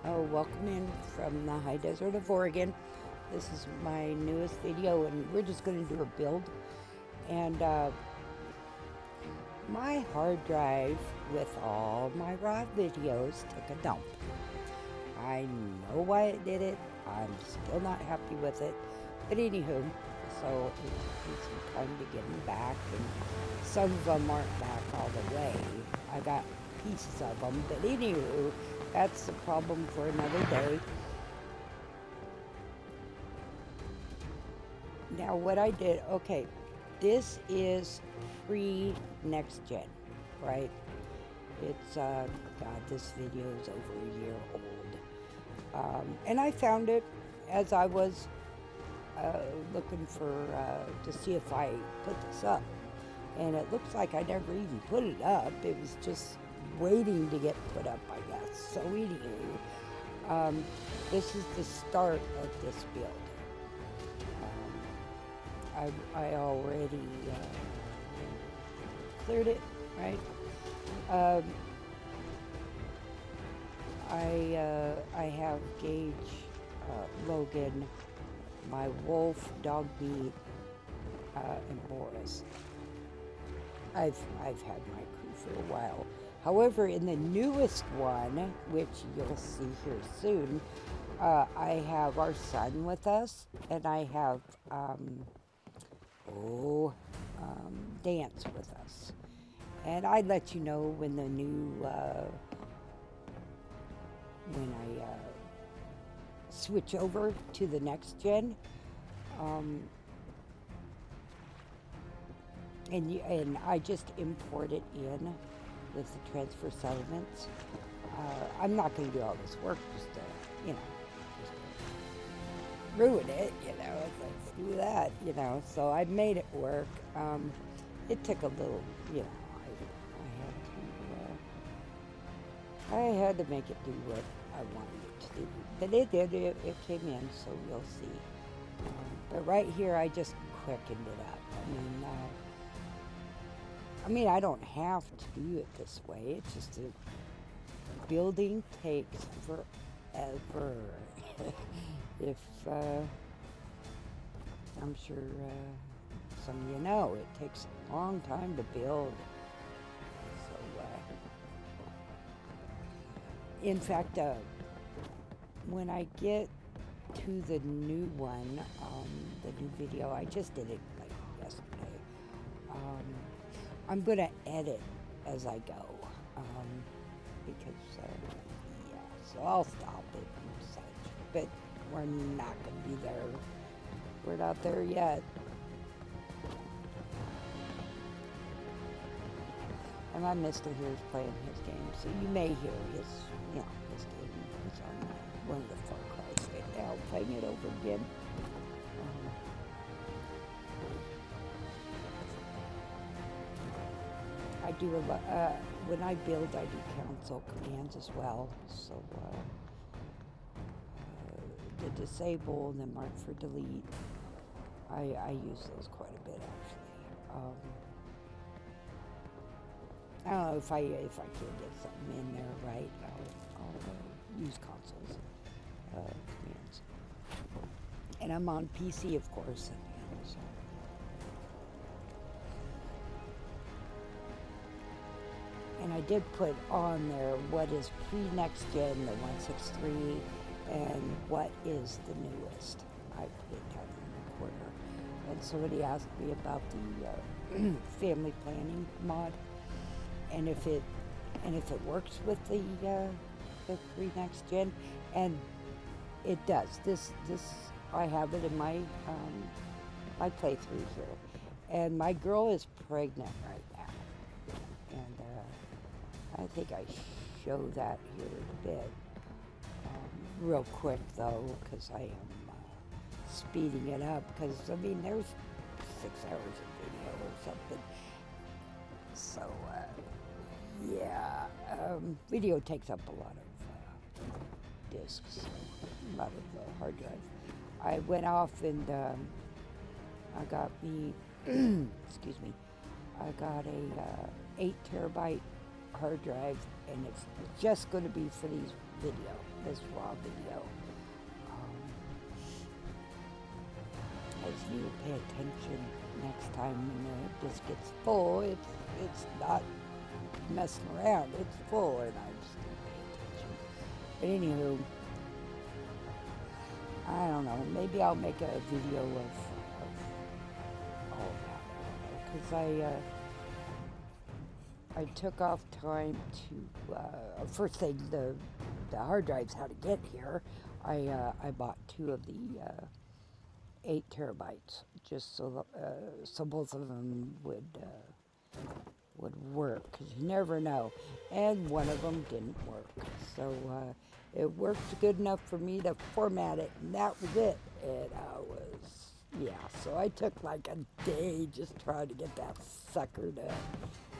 Welcome in from the high desert of Oregon. This is my newest video, and we're just going to do a build. And my hard drive with all my raw videos took a dump. I know why it did it. I'm still not happy with it. But anywho, so it took me some time to get them back, and some of them aren't back all the way. I got pieces of them, but anywho, that's the problem for another day. Now what I did, okay, this is pre-next gen, right? It's, God, this video is over a year old. And I found it as I was looking for, to see if I put this up. And it looks like I never even put it up. It was just waiting to get put up, I guess. So anywho, this is the start of this build. I already cleared it, right? I have Gage, Logan, my wolf, dog meat, and Boris. I've had my crew for a while. However, in the newest one, which you'll see here soon, I have our son with us, and I have Dance with us. And I'd let you know when the new, when I switch over to the next gen. And I just import it in with the transfer settlements. I'm not going to do all this work just to, just to ruin it, let's do that, so I made it work. It took a little, I had to make it do what I wanted it to do. But it did, it came in, so you'll see. But right here, I just quickened it up. I mean, I don't have to do it this way. It's just building takes forever. If, I'm sure some of you know, it takes a long time to build. So, in fact, when I get to the new one, the new video, I just did it like yesterday. I'm going to edit as I go, because, so I'll stop it and such, but we're not going to be there. We're not there yet. And my mister here is playing his game, so you may hear his game. He's on one of the Far Cry's right now, playing it over again. I do a lot, when I build, I do console commands as well. So, the disable and then mark for delete, I use those quite a bit actually. I don't know if I can get something in there right, I'll use consoles commands. And I'm on PC, of course, so. And I did put on there what is pre-next gen, the 163, and what is the newest. I put it down in the corner. And somebody asked me about the family planning mod, and if it works with the pre-next gen, and it does. This I have it in my my playthrough here, and my girl is pregnant right now, and I think I show that here in a bit. Real quick though, because I am speeding it up, because I mean there's 6 hours of video or something. So yeah, video takes up a lot of disks, a lot of hard drive. I went off and I got me, excuse me, I got a 8 terabyte hard drive, and it's just going to be for these video, this raw video. I just need to pay attention next time when the disc gets full. It's not messing around. It's full, and I just need to pay attention. But anywho, I don't know. Maybe I'll make a video of all that. Because I took off time to first thing the hard drives how to get here. I bought 2 of the 8 terabytes just so both of them would work, because you never know. And one of them didn't work, so it worked good enough for me to format it, and that was it. And so I took like a day just trying to get that sucker to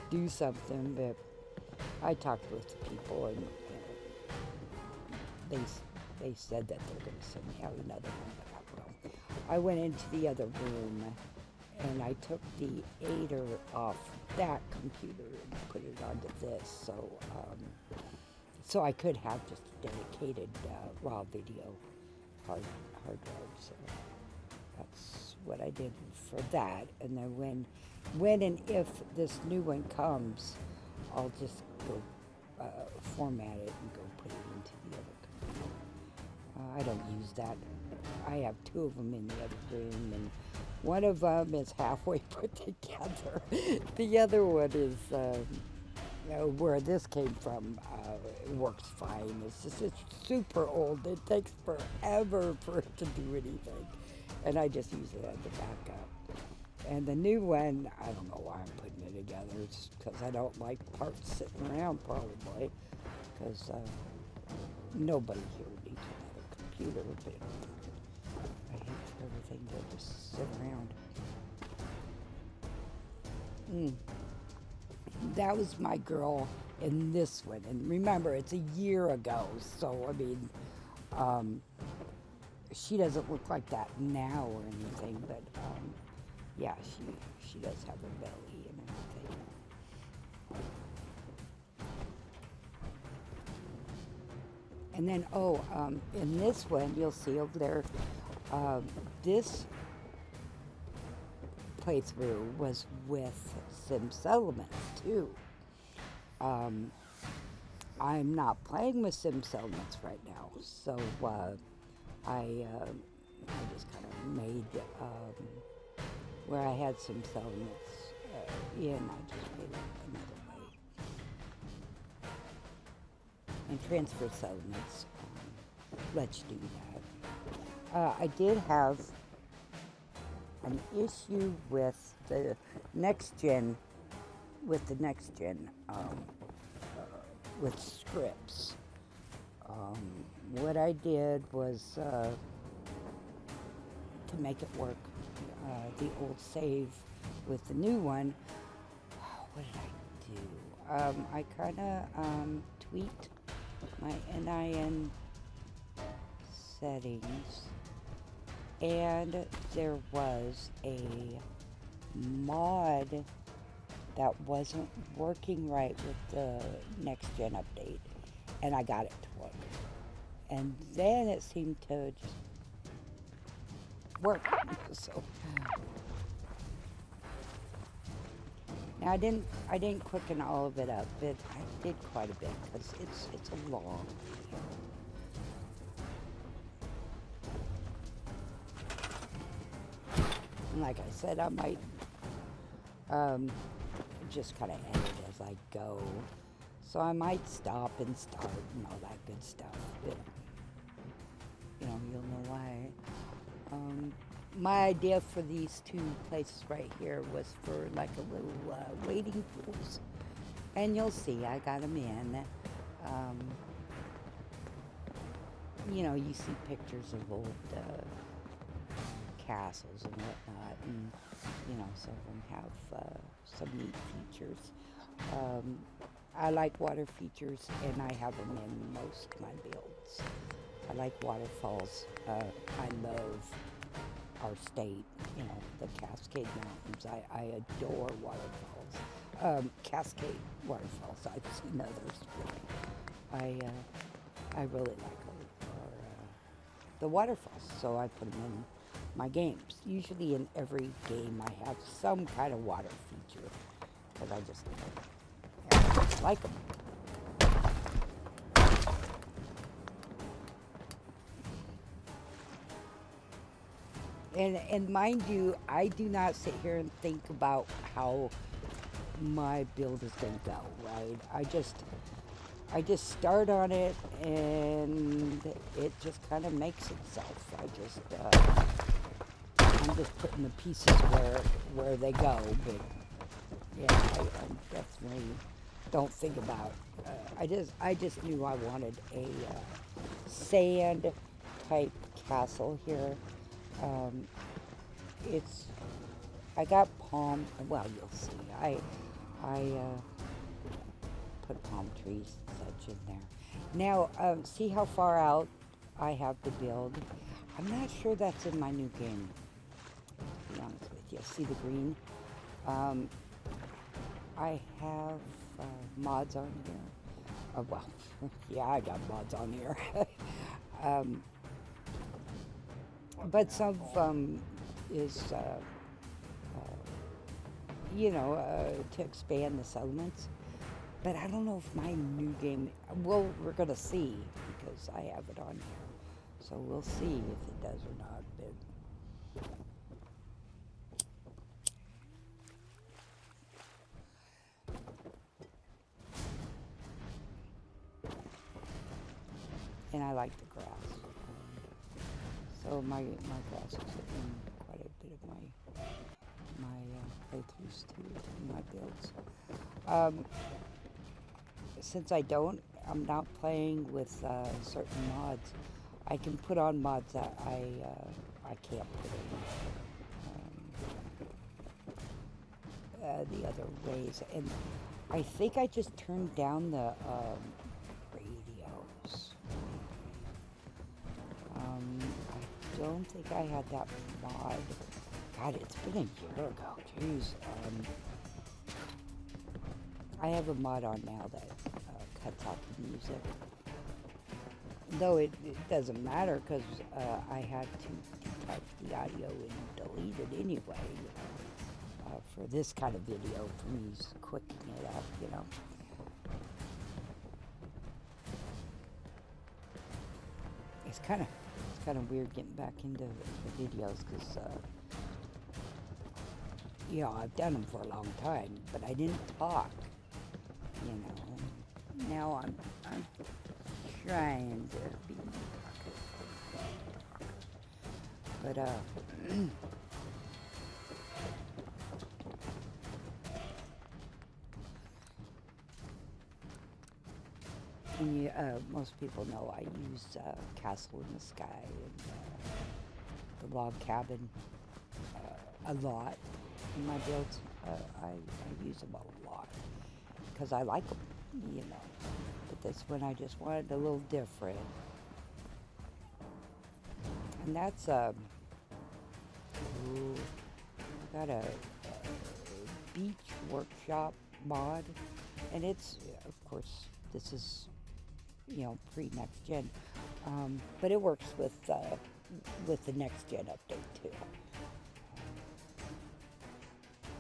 do something. But I talked with people, and they said that they're going to send me out another one, but I don't know. I went into the other room and I took the 8er off that computer and put it onto this, so I could have just a dedicated raw video hard drive. So that's what I did for that. And then when and if this new one comes, I'll just go format it and go put it into the other computer. I don't use that. I have 2 of them in the other room, and one of them is halfway put together. The other one is where this came from. It works fine. It's super old. It takes forever for it to do anything, and I just use it as a backup. And the new one, I don't know why I'm putting it together. It's because I don't like parts sitting around, probably, because nobody here needs another computer. But I hate for everything to just sit around. That was my girl in this one. And remember, it's a year ago, so, I mean, she doesn't look like that now or anything, but, yeah, she does have a belly and everything. And then, in this one, you'll see over there, this playthrough was with SimSettlements too. I'm not playing with SimSettlements right now, so I just kind of made where I had SimSettlements in. I just made it another way. And Transfer Settlements lets you do that. I did have an issue with the next gen, with scripts. What I did was to make it work, the old save with the new one. What did I do? I kind of tweaked my NIN settings, and there was a mod that wasn't working right with the next gen update, and I got it to work. And then it seemed to just work. So now I didn't quicken all of it up, but I did quite a bit because it's a long video. And like I said, I might just kind of edit as I go. So I might stop and start and all that good stuff. But, you'll know why. My idea for these 2 places right here was for like a little wading pools. And you'll see, I got them in. You see pictures of old castles and whatnot, and some of them have some neat features. I like water features, and I have them in most of my builds. I like waterfalls. I love our state, the Cascade Mountains. I adore waterfalls. Cascade waterfalls. I've seen others, but I really like the waterfalls, so I put them in my games. Usually in every game I have some kind of water feature because I just like them. And mind you, I do not sit here and think about how my build is going to go, right? I just start on it and it just kind of makes itself. I'm just putting the pieces where they go, but yeah, I definitely don't think about. I just knew I wanted a sand type castle here. Um, it's I got palm. Well, you'll see. I put palm trees and such in there. Now, see how far out I have to build. I'm not sure that's in my new game. To be honest with you, see the green. I have mods on here. Well, yeah, I got mods on here. But some of them is, to expand the settlements. But I don't know if my new game, well, we're going to see because I have it on here. So we'll see if it does or not. But and I like the grass. So my grass is in quite a bit of my playthroughs too, my builds. Since I'm not playing with certain mods. I can put on mods that I can't put in the other ways, and I think I just turned down the radios. I don't think I had that mod. God, it's been a year ago. Jeez. I have a mod on now that cuts out the music. Though it doesn't matter because I had to detach the audio and delete it anyway, for this kind of video, for me quicking it up, It's kind of weird getting back into the videos because, I've done them for a long time, but I didn't talk, Now I'm trying to be talkative, but and most people know I use Castle in the Sky and the log cabin a lot in my builds. I use them a lot because I like them, But this one I just wanted a little different. And that's I got a beach workshop mod, and it's, of course, this is, pre-next gen, but it works with the next gen update too.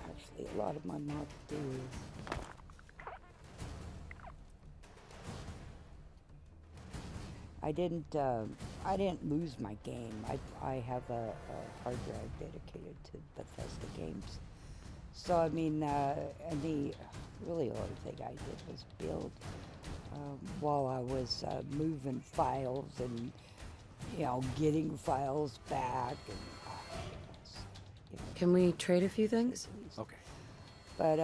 Actually, a lot of my mods do. I didn't lose my game. I have a hard drive dedicated to Bethesda games. So and the really only thing I did was build while I was moving files and getting files back and Can we trade a few things? Okay. But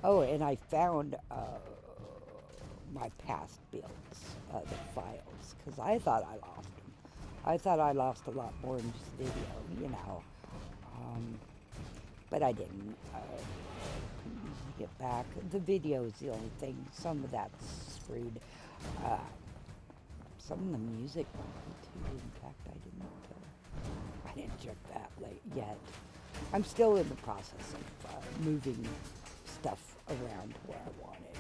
and I found my past builds, the files, because I thought I lost them. I thought I lost a lot more in this video, but I didn't. Couldn't easily get back. The video is the only thing. Some of that's screwed. Some of the music might be too. In fact, I didn't check that yet. I'm still in the process of moving stuff around where I want it.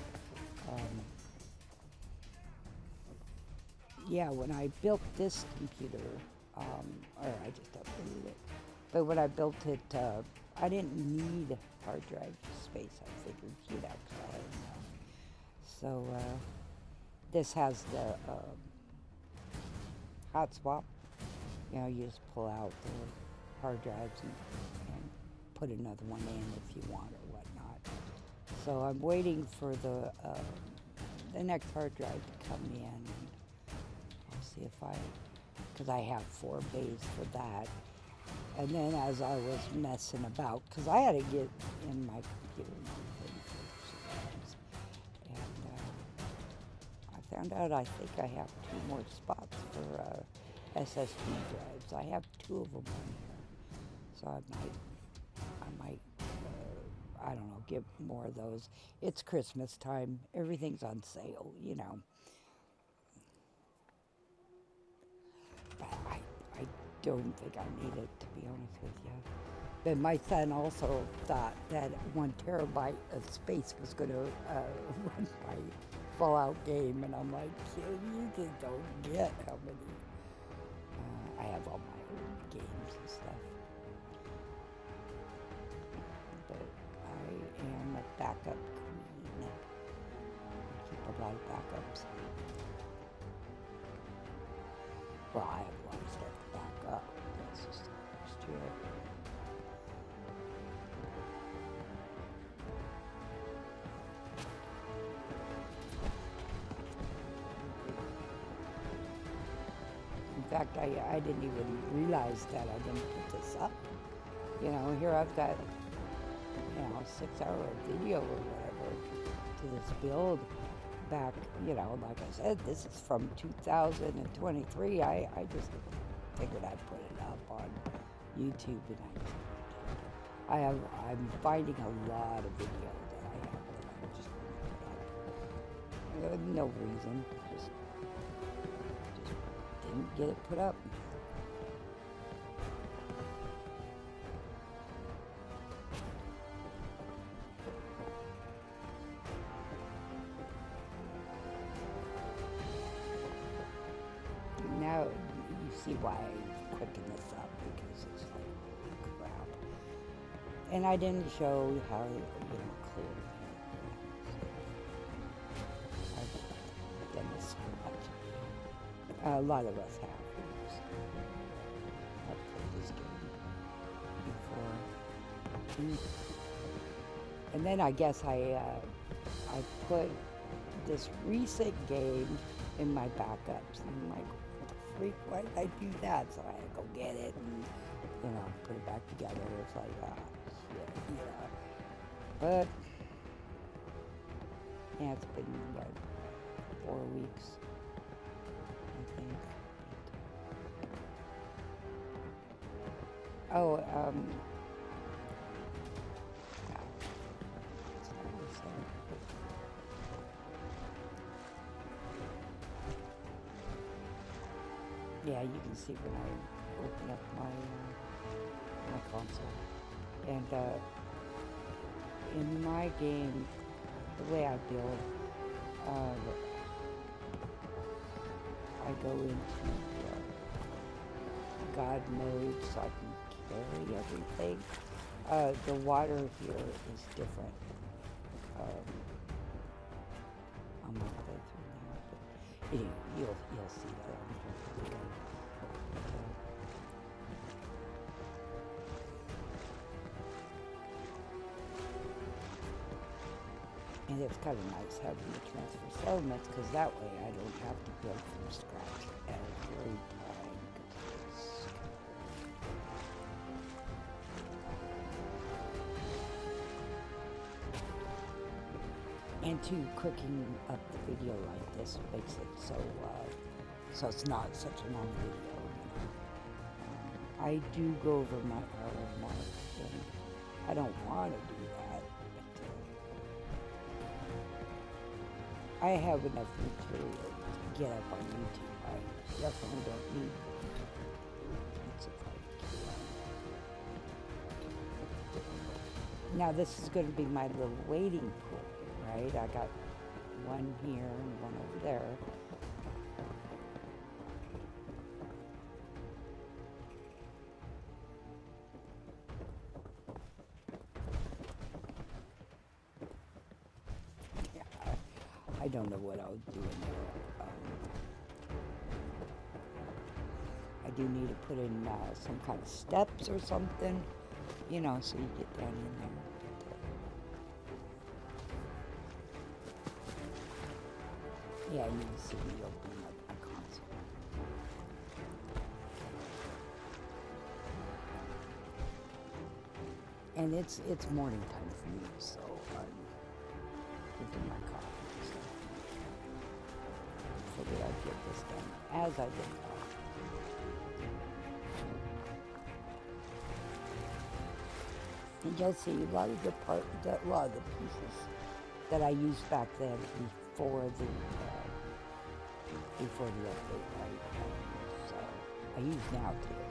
yeah, when I built this computer, or I just upgraded it, but when I built it, I didn't need hard drive space. I figured, because I had enough. So this has the hot swap. You just pull out the hard drives and put another one in if you want or whatnot. So I'm waiting for the next hard drive to come in, and I'll see if because I have 4 bays for that. And then as I was messing about, because I had to get in my computer and everything for some things, and I found out I think I have 2 more spots for SSD drives. I have 2 of them on here, so I might, I don't know, get more of those. It's Christmas time. Everything's on sale, But I don't think I need it, to be honest with you. But my son also thought that 1 terabyte of space was going to run my Fallout game, and I'm like, kid, you just don't get how many. I have all my old games and stuff. But I am a backup queen. I keep a lot of backups. Well, I have a lot of stuff to back up. That's just last year. In fact, I didn't even realize that I didn't put this up. Here I've got, 6-hour video or whatever to this build back, like I said, this is from 2023. I just figured I'd put it up on YouTube, and I'm finding a lot of video that I have that I'm just going to put up. No reason, just didn't get it put up. Now you see why I quicken this up, because it's like crap. And I didn't show how clear. I've done this so much. A lot of us have. I've played this game before. And then I guess I put this recent game in my backups. And I'm like, freak, why did I do that? So I had to go get it and, put it back together. It's like, shit, But, yeah, it's been, 4 weeks, I think. Oh, it's not the same. Yeah, you can see when I open up my console. And in my game, the way I build, I go into God mode so I can carry everything. The water here is different. I'm not going through now, but anyway, you'll see that. And it's kind of nice having the transfer settlements, because that way I don't have to build from scratch every time. And too, cooking up the video like this makes it so it's not such a long video. I do go over my hour mark, and I don't want to do that. I have enough material to get up on YouTube. I definitely don't need Now this is going to be my little wading pool, right? I got one here and one over there. I don't know what I'll do in there. I do need to put in some kind of steps or something, you know, so you get down in there. But, yeah, I need to see me open up my console. And it's morning time for me, so I'm drinking my coffee and stuff. Figured I'd get this done as I get off. And you'll see a lot of the pieces that I used back then before the update, right? So I use now too.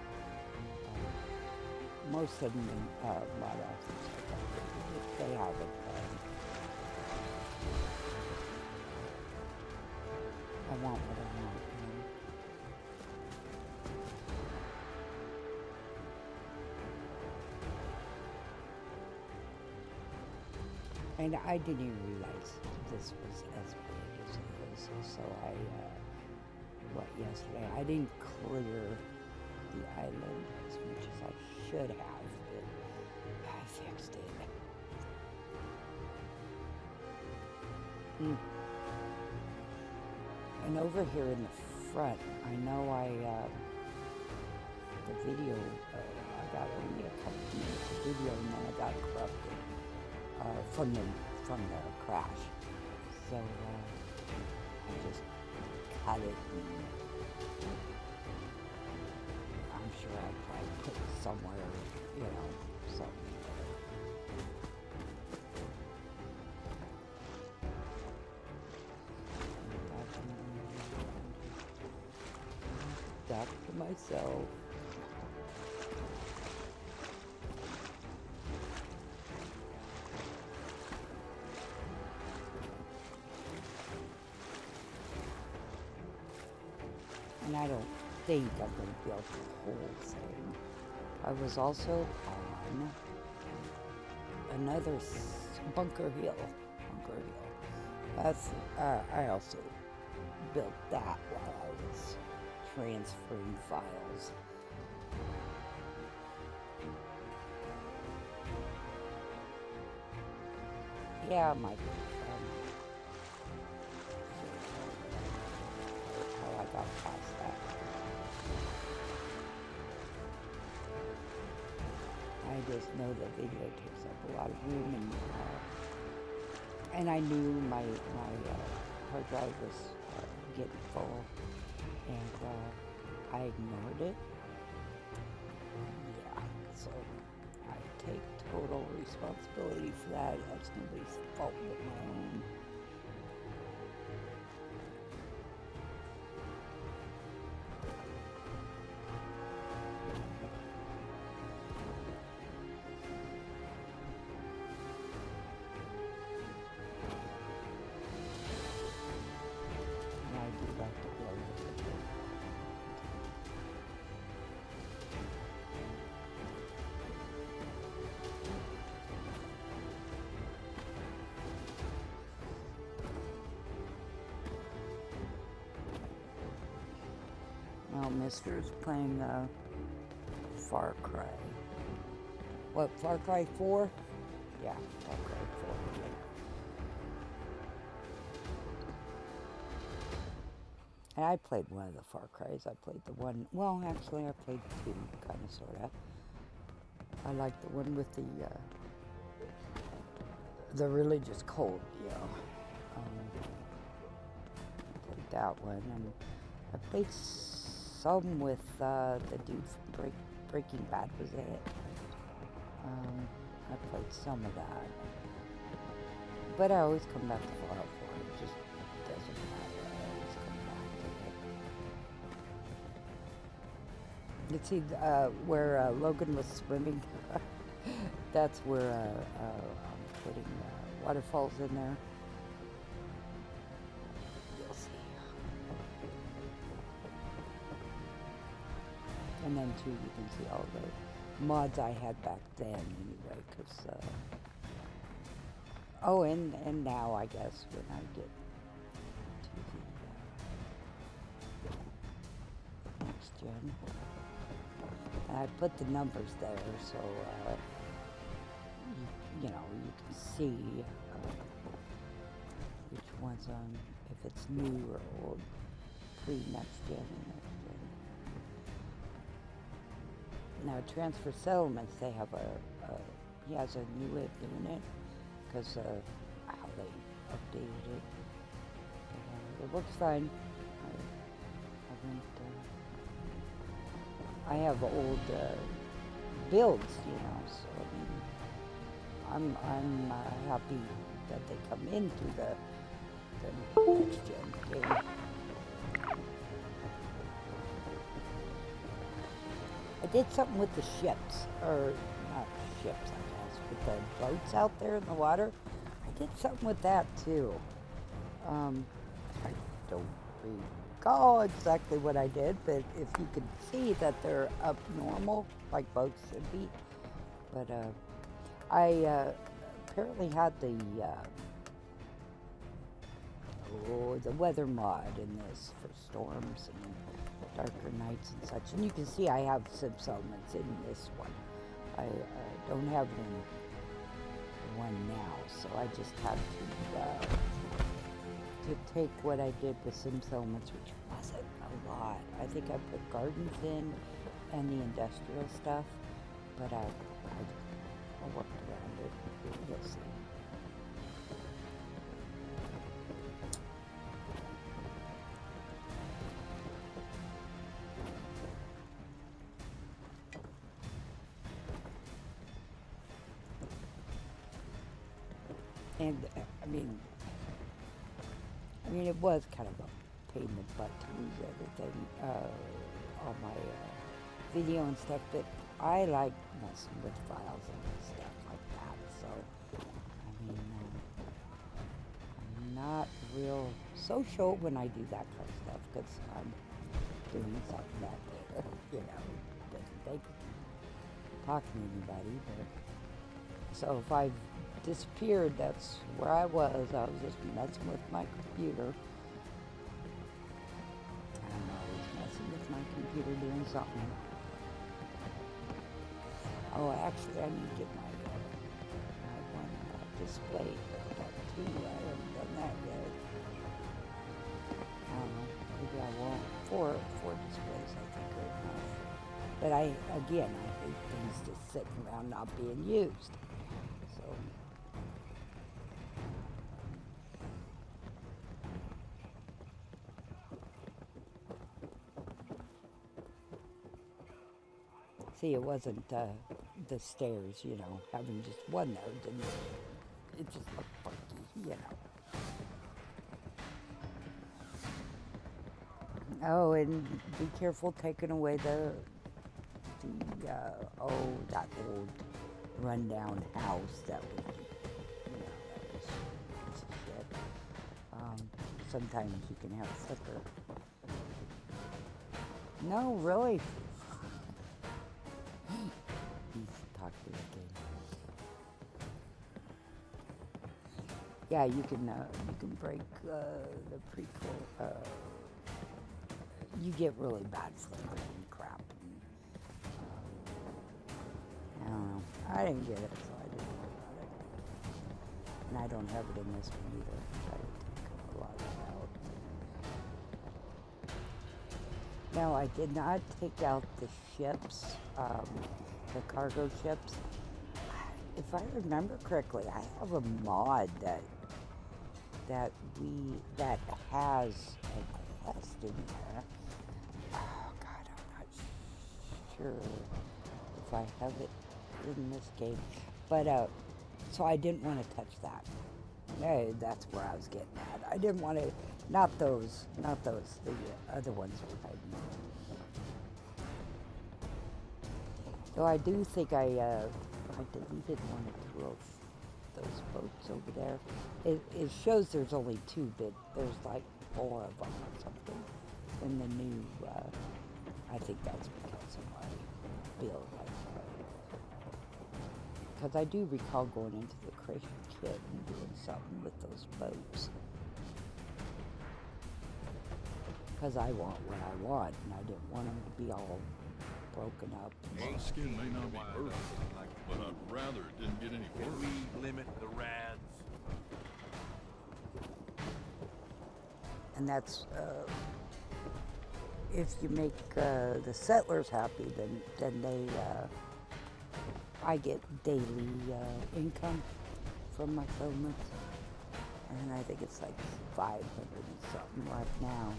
Most of them in mod options like that, if they have it. I want what I want. And I didn't even realize this was as big as it is. So yesterday, I didn't clear the island as much as I should have, but I fixed it. And over here in the front, I know the video, I got only a couple minutes of video and then I got corrupted. From the crash, so I just cut it, and I'm sure I probably put it somewhere, you know, something there. Back to myself. And I don't think I'm going to be able to the whole thing. I was also on another Bunker Hill. That's I also built that while I was transferring files. Yeah, my how I got past that. I just know the video takes up a lot of room, and I knew my hard drive was getting full, and I ignored it. Yeah, so I take total responsibility for that. That's nobody's fault but my own. And I do like to build it. Well, Mister's playing Far Cry. What, Far Cry 4? Yeah, Far Cry 4. And I played one of the Far Cries. I played the one, well, actually, I played two, kind of, sort of. I like the one with the religious cult, you know. I played that one, and I played some with the dude from Breaking Bad was in it. I played some of that. But I always come back to Fallout 4. It just doesn't matter. I always come back to it. You see where Logan was swimming? That's where I'm putting waterfalls in there. You'll see. And then too, you can see all the mods I had back then anyway, because, oh, and now I guess when I get And I put the numbers there so you know, you can see which one's on, if it's new or old, pre-next gen and next gen. Now transfer settlements, they have he has a new way of doing it because how they updated it. But, it works fine. I have old builds, you know, so I mean, I'm happy that they come into the next gen game. I did something with the ships, or not ships, I guess, with the boats out there in the water. I did something with that too. I don't recall exactly what I did, but if you can see that they're up normal, like boats should be. But I apparently had the weather mod in this for storms and darker nights and such. And you can see I have sim settlements in this one. I don't have it in one now, so I just have to take what I did with sim settlements, which wasn't a lot. I think I put gardens in and the industrial stuff, but I worked around it. You'll see. And I mean, it was kind of a pain in the butt to lose everything, all my video and stuff, but I like messing with files and stuff like that, so, I mean, I'm not real social when I do that kind of stuff, because I'm doing something that, you know, doesn't take talking to anybody, but, so if I've disappeared, that's where I was just messing with my computer. I'm always messing with my computer doing something. Oh, actually, I need to get my one display up too. I haven't done that yet. I don't know. Maybe I won't. Four displays, I think, are enough. But I hate things just sitting around not being used. So. See, it wasn't the stairs, you know, having just one there didn't, it just looked funky, you know. Oh, and be careful taking away that old rundown house that was, you know, that was piece of shit. Sometimes you can have flicker. No, really. Yeah, you can break the prequel. You get really bad flickering and crap. And, I don't know. I didn't get it, so I didn't worry about it. And I don't have it in this one either. I took a lot of it out. No, I did not take out the ships, the cargo ships. If I remember correctly, I have a mod that has a quest in there. Oh God, I'm not sure if I have it in this game, but so I didn't want to touch that. Hey, that's where I was getting at. I didn't want to, not those, the other ones were hiding. So I do think I deleted one or two of those boats over there. It shows there's only two, but there's like 4 of them or something in the new, I think that's because of my build I played. Because I do recall going into the creation kit and doing something with those boats. because I want what I want, and I didn't want them to be all broken up. My skin may not be perfect, but I'd rather it didn't get any worse. We limit the rads. And that's, if you make the settlers happy, then they, I get daily income from my settlements. And I think it's like 500 and something right now.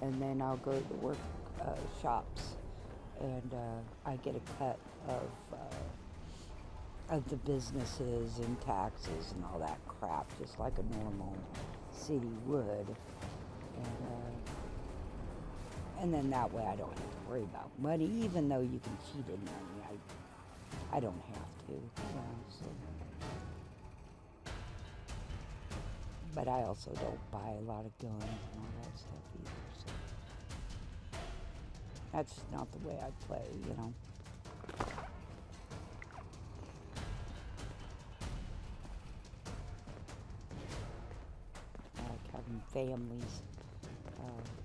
And then I'll go to the work shops, and I get a cut of the businesses and taxes and all that crap, just like a normal city would. And then that way I don't have to worry about money, even though you can cheat in money. I don't have to, so. But I also don't buy a lot of guns and all that stuff either, so. That's not the way I play, I like having families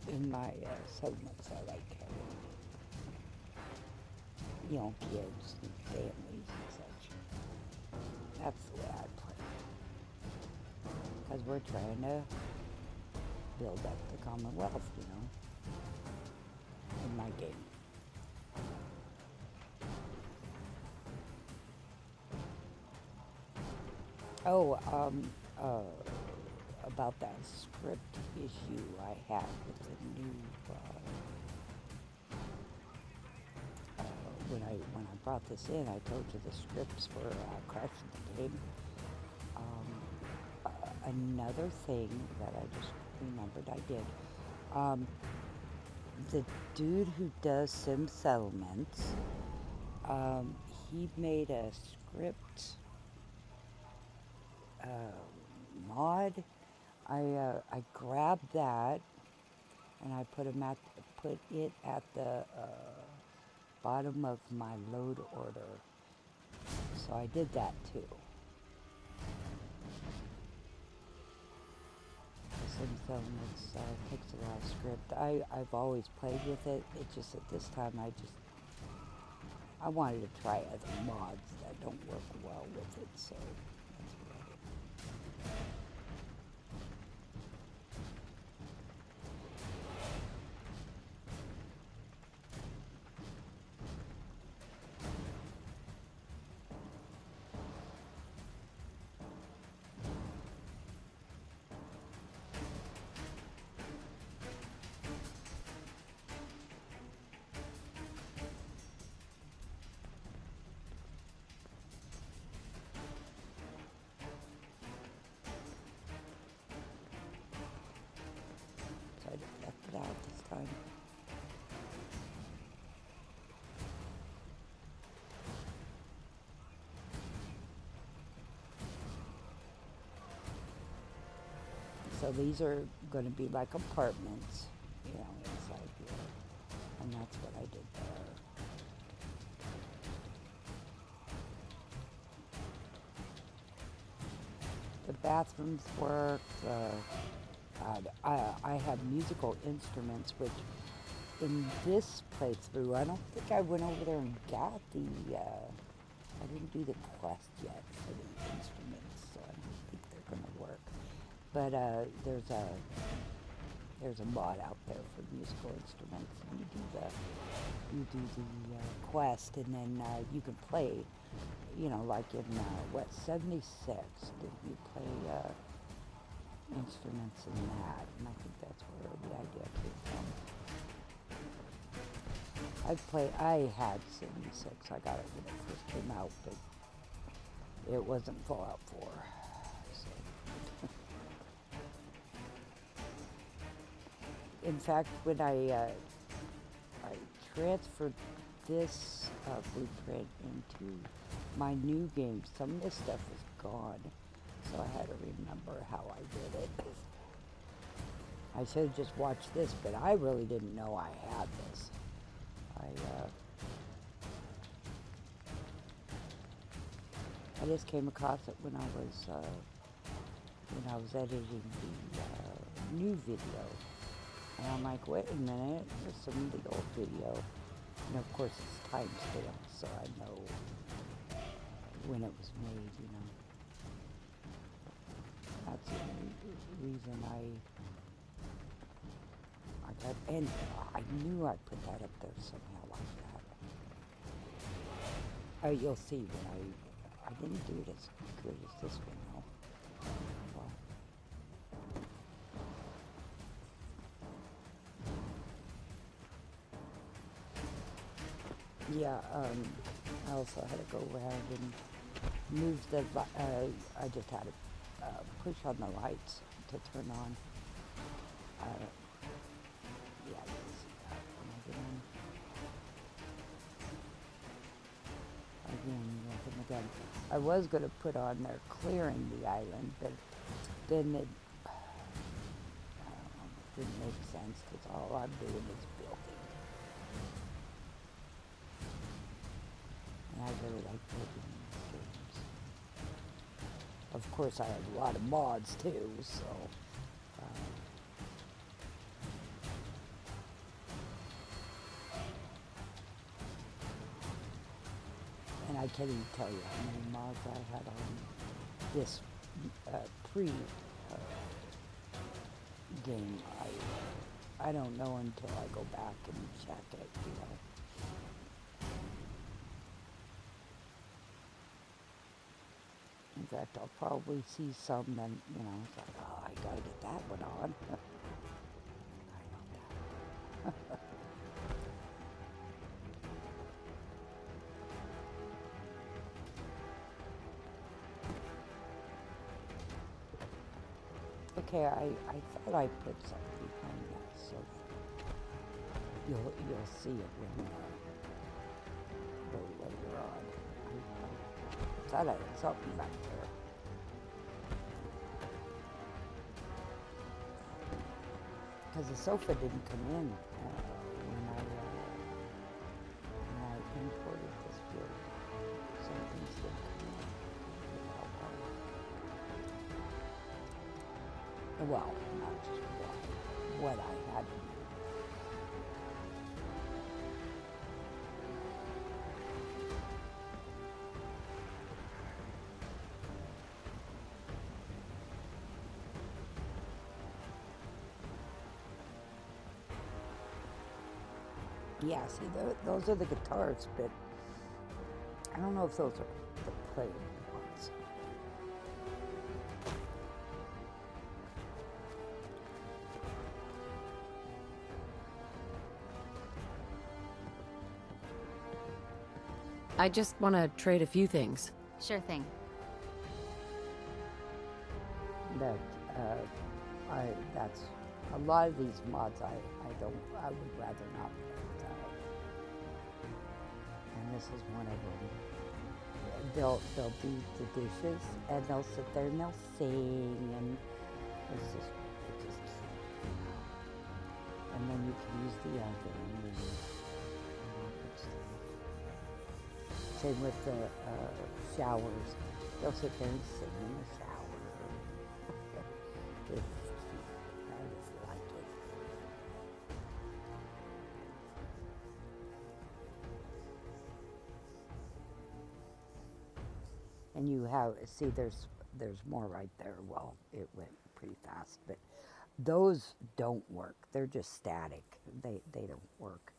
in my settlements. I like having, kids and families and such. That's the way I play. Because we're trying to build up the Commonwealth, in my game. Oh, about that script issue I had with the new, when I brought this in, I told you the scripts were crashing the game. Another thing that I just remembered I did, the dude who does Sim Settlements, he made a script mod. I grabbed that and I put it at the bottom of my load order. So I did that too. Sim Settlements takes a lot of script. I've always played with it. It's just at this time I wanted to try other mods that don't work well with it, so that's what I did. So I just left it out this time. So these are going to be like apartments, inside here. And that's what I did there. The bathrooms work. I have musical instruments, which in this playthrough, I don't think I went over there and got the, I didn't do the quest yet for the instruments, so I don't think they're going to work. But there's a mod out there for musical instruments. And you do the quest, and then you can play, like in 76? Did you play instruments in that? And I think that's where the idea came from. I had 76. I got it when it first came out, but it wasn't Fallout 4. So. In fact, when I transferred this blueprint into my new game, some of this stuff was gone, so I had to remember how I did it. I should have just watched this, but I really didn't know I had this. I just came across it when I was editing the new video. And I'm like, wait a minute, there's some of the old video. And of course it's timestamped, so I know when it was made, you know. That's the only reason I got, and I knew I'd put that up there somehow like that. Oh, you'll see when I didn't do it as good as this one though. Well, yeah, I also had to go around and move the, I just had to push on the lights to turn on. Yeah, you can see that when I get on. Again, nothing again. I was going to put on there clearing the island, but then it, I don't know, it didn't make sense because all I'm doing is building. And I really like building these games. Of course, I have a lot of mods too, so. And I can't even tell you how many mods I had on this pre game. I don't know until I go back and check it, you know. In fact, I'll probably see some that, you know, it's like, oh, I gotta get that one on. I know that. Okay, I thought I put something behind that so that you'll see it when a little later on. I thought I had something back there. Because the sofa didn't come in when I imported this build. Some things didn't come in. Well, not just what I had to do. Yeah, see, those are the guitars, but I don't know if those are the playable ones. I just want to trade a few things. Sure thing. That that's a lot of these mods I would rather not put. And this is one of them. They'll do the dishes and they'll sit there and they'll sing and it's just cute. And then you can use the oven and all that stuff. Same with the showers. They'll sit there and sing in the shower. It's cute. I just like it. And you have, see, there's more right there. Well, it went pretty fast, but those don't work. They're just static. They don't work.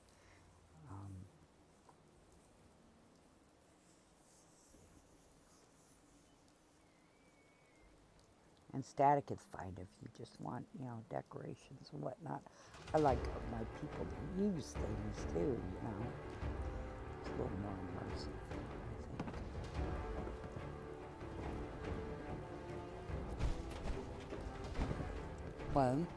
And static is fine if you just want, you know, decorations and whatnot. I like my people to use things too, you know. It's a little more immersive, I think. One.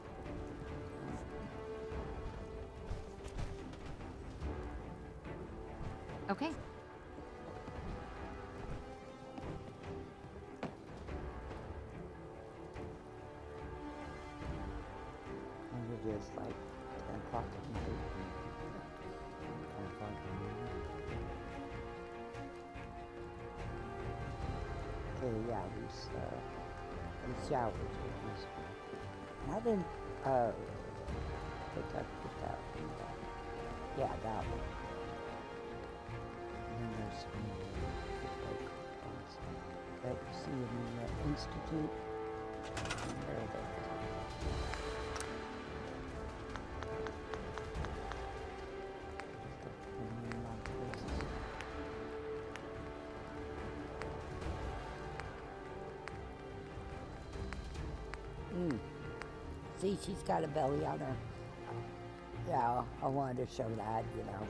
Okay. And you're just like 10 o'clock at night. 10 o'clock at night. Okay, yeah, these showers are useful. And I didn't put that you see in the Institute. And they're there too. Just a million places. See, she's got a belly on her. Yeah, I wanted to show that, you know.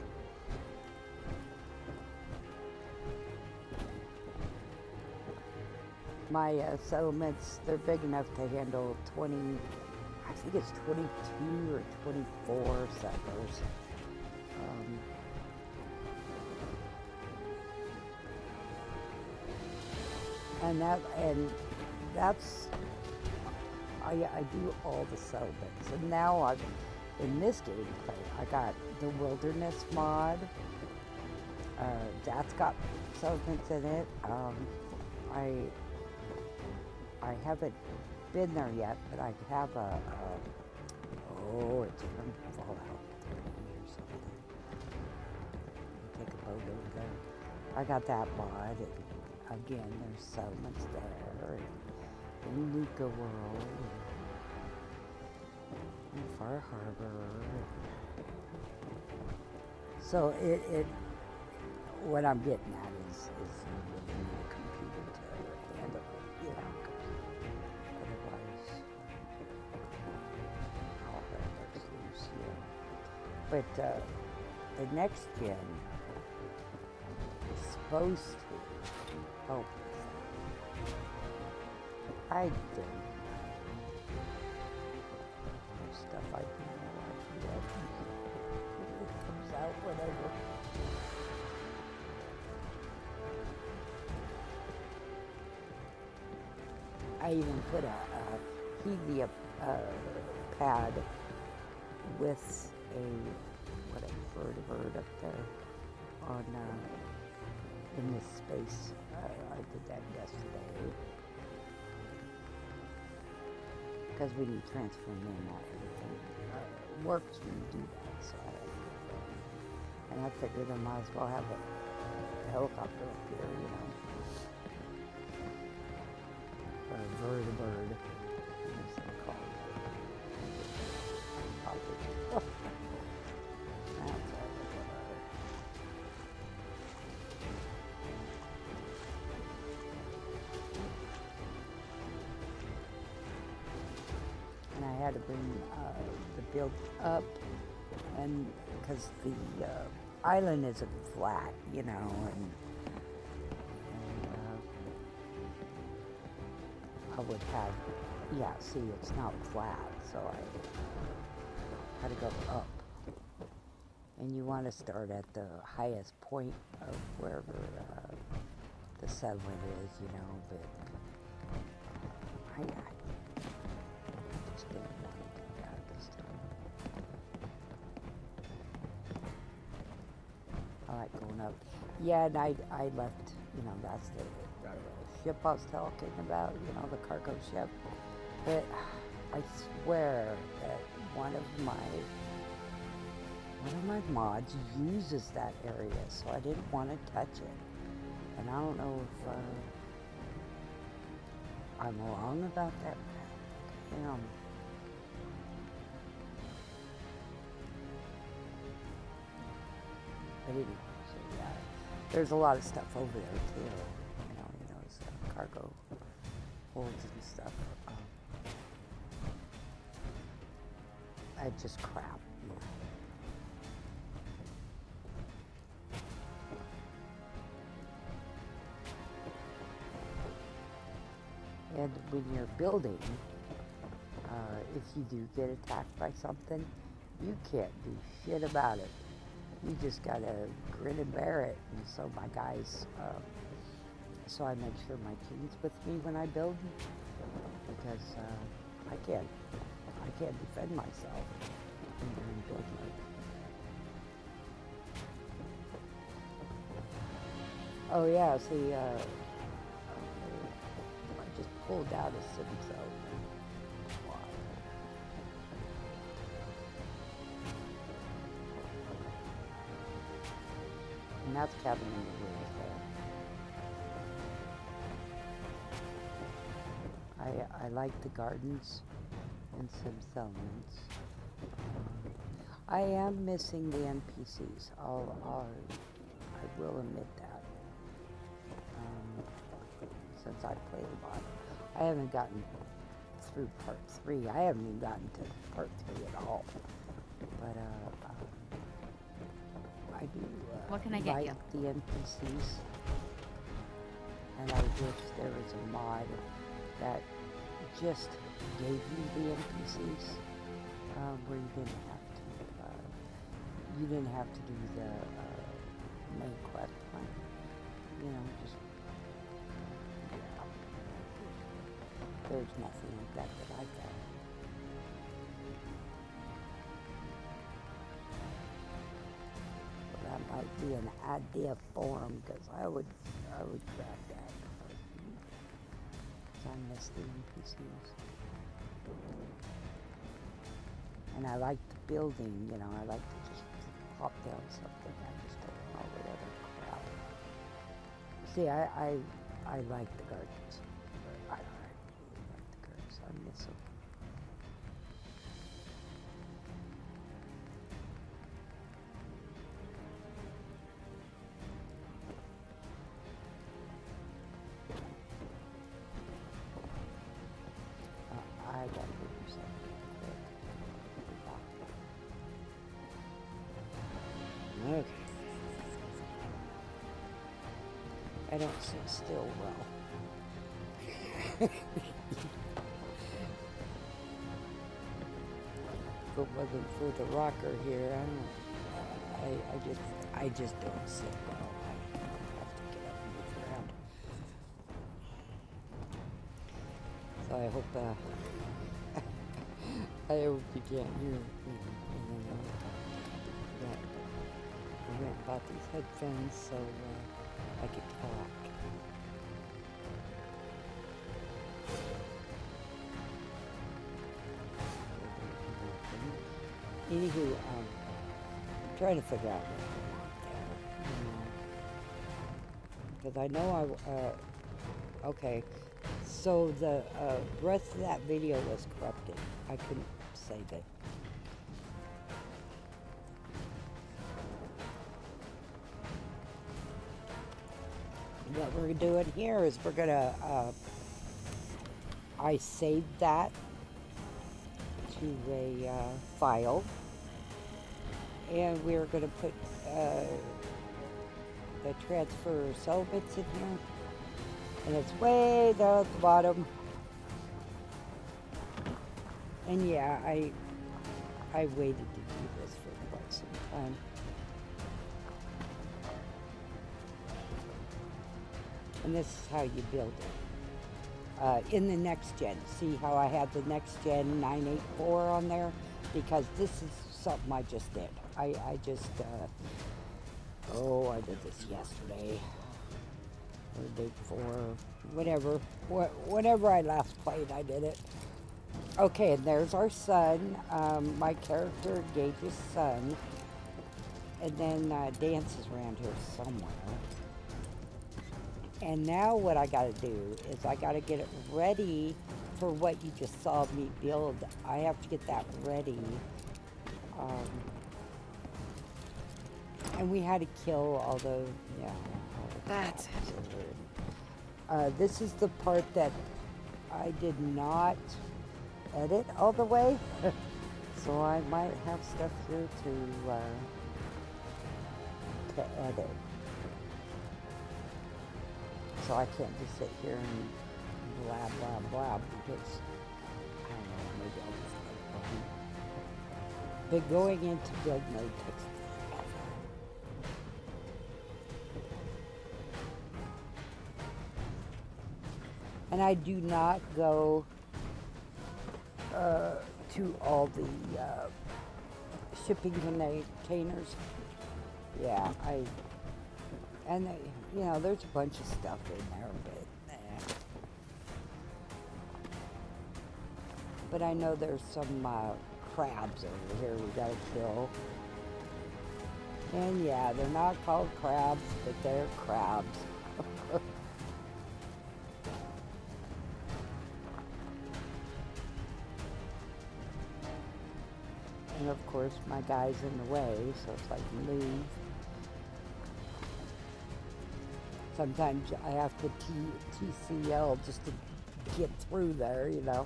My settlements, they're big enough to handle 20, I think it's 22 or 24 settlers. And that's, I do all the settlements. And now I've, in this gameplay, I got the wilderness mod. That's got settlements in it. I haven't been there yet, but I have oh, it's from Fallout 3 or something. Take a boat over there. I got that mod, and again, there's settlements there, and in Luca World, and Far Harbor. So what I'm getting at is you really need a computer to handle it, you know. Otherwise, I'll have those loose, yeah. But the next gen is supposed to help with that. I don't know. There's stuff I didn't know yet. It comes out whenever. I even put a Hevia pad with a bird up there on in this space. I did that yesterday because when you transfer in, not everything works when you do that. So I had to do that. And I figured I might as well have a helicopter up here, you know. Or a vertibird, as they're called. That's all they are. And I had to bring the build up, and because the island isn't flat, you know, and I would have, yeah, see, it's not flat, so I had to go up. And you want to start at the highest point of wherever the settlement is, you know, but I just didn't want to do that this time. I like going up. Yeah, and I left, you know, that's the ship I was talking about, you know, the cargo ship. But I swear that one of my mods uses that area, so I didn't want to touch it. And I don't know if I'm wrong about that. But anyway, so yeah, there's a lot of stuff over there too. Cargo holds and stuff. I just crap, you know. And when you're building, if you do get attacked by something, you can't do shit about it. You just gotta grin and bear it. And so my guys, so I make sure my team's with me when I build, because I can't defend myself during build mode. Oh yeah, see, I just pulled out a sim cell. And that's cabin in the room there. I like the gardens and some settlements. I am missing the NPCs. I will admit that. Since I played a lot, I haven't gotten through part 3. I haven't even gotten to part 3 at all. But I do What can I get like you? the NPCs, and I wish there was a mod that just gave you the NPCs, where you didn't have to do the main quest line. You know, just there's nothing like that that I got. Well, that might be an idea for 'em, because I would grab that. 'Cause I miss the NPCs. And I like the building, you know, I like to just pop down something. I just don't know what other crap. See, I like the gardens. I really like the gardens. I miss them. I gotta do something quick. Okay. I don't sit still well. If it wasn't for the rocker here, I just don't sit well. I have to get up and move around. So I hope you can't hear me. I went and bought these headphones so I could talk. Anywho, I'm trying to figure out what I want there, because I know okay, so the rest of that video was corrupted. I couldn't save it. What we're doing here is we're gonna, I saved that to a file, and we're gonna put the transfer settlements in here, and it's way down at the bottom. And yeah, I waited to do this for quite some time. And this is how you build it. In the next gen, see how I had the next gen 984 on there? Because this is something I just did. I just, I did this yesterday. Or the day before, whatever. Whenever I last played, I did it. Okay, and there's our son. My character, Gage's son. And then Dances around here somewhere. And now what I gotta do is I gotta get it ready for what you just saw me build. I have to get that ready. And we had to kill all the, yeah. All the That's crap. This is the part that I did not edit all the way. So I might have stuff here to edit. So I can't just sit here and blah, blah, blah, because, I don't know, maybe I'll just let it run. But going into build mode takes forever. And I do not go to all the shipping containers. Yeah, and you know, there's a bunch of stuff in there, but But I know there's some crabs over here we gotta kill. And yeah, they're not called crabs, but they're crabs. And of course, my guy's in the way, so it's like move. Sometimes I have to TCL just to get through there, you know.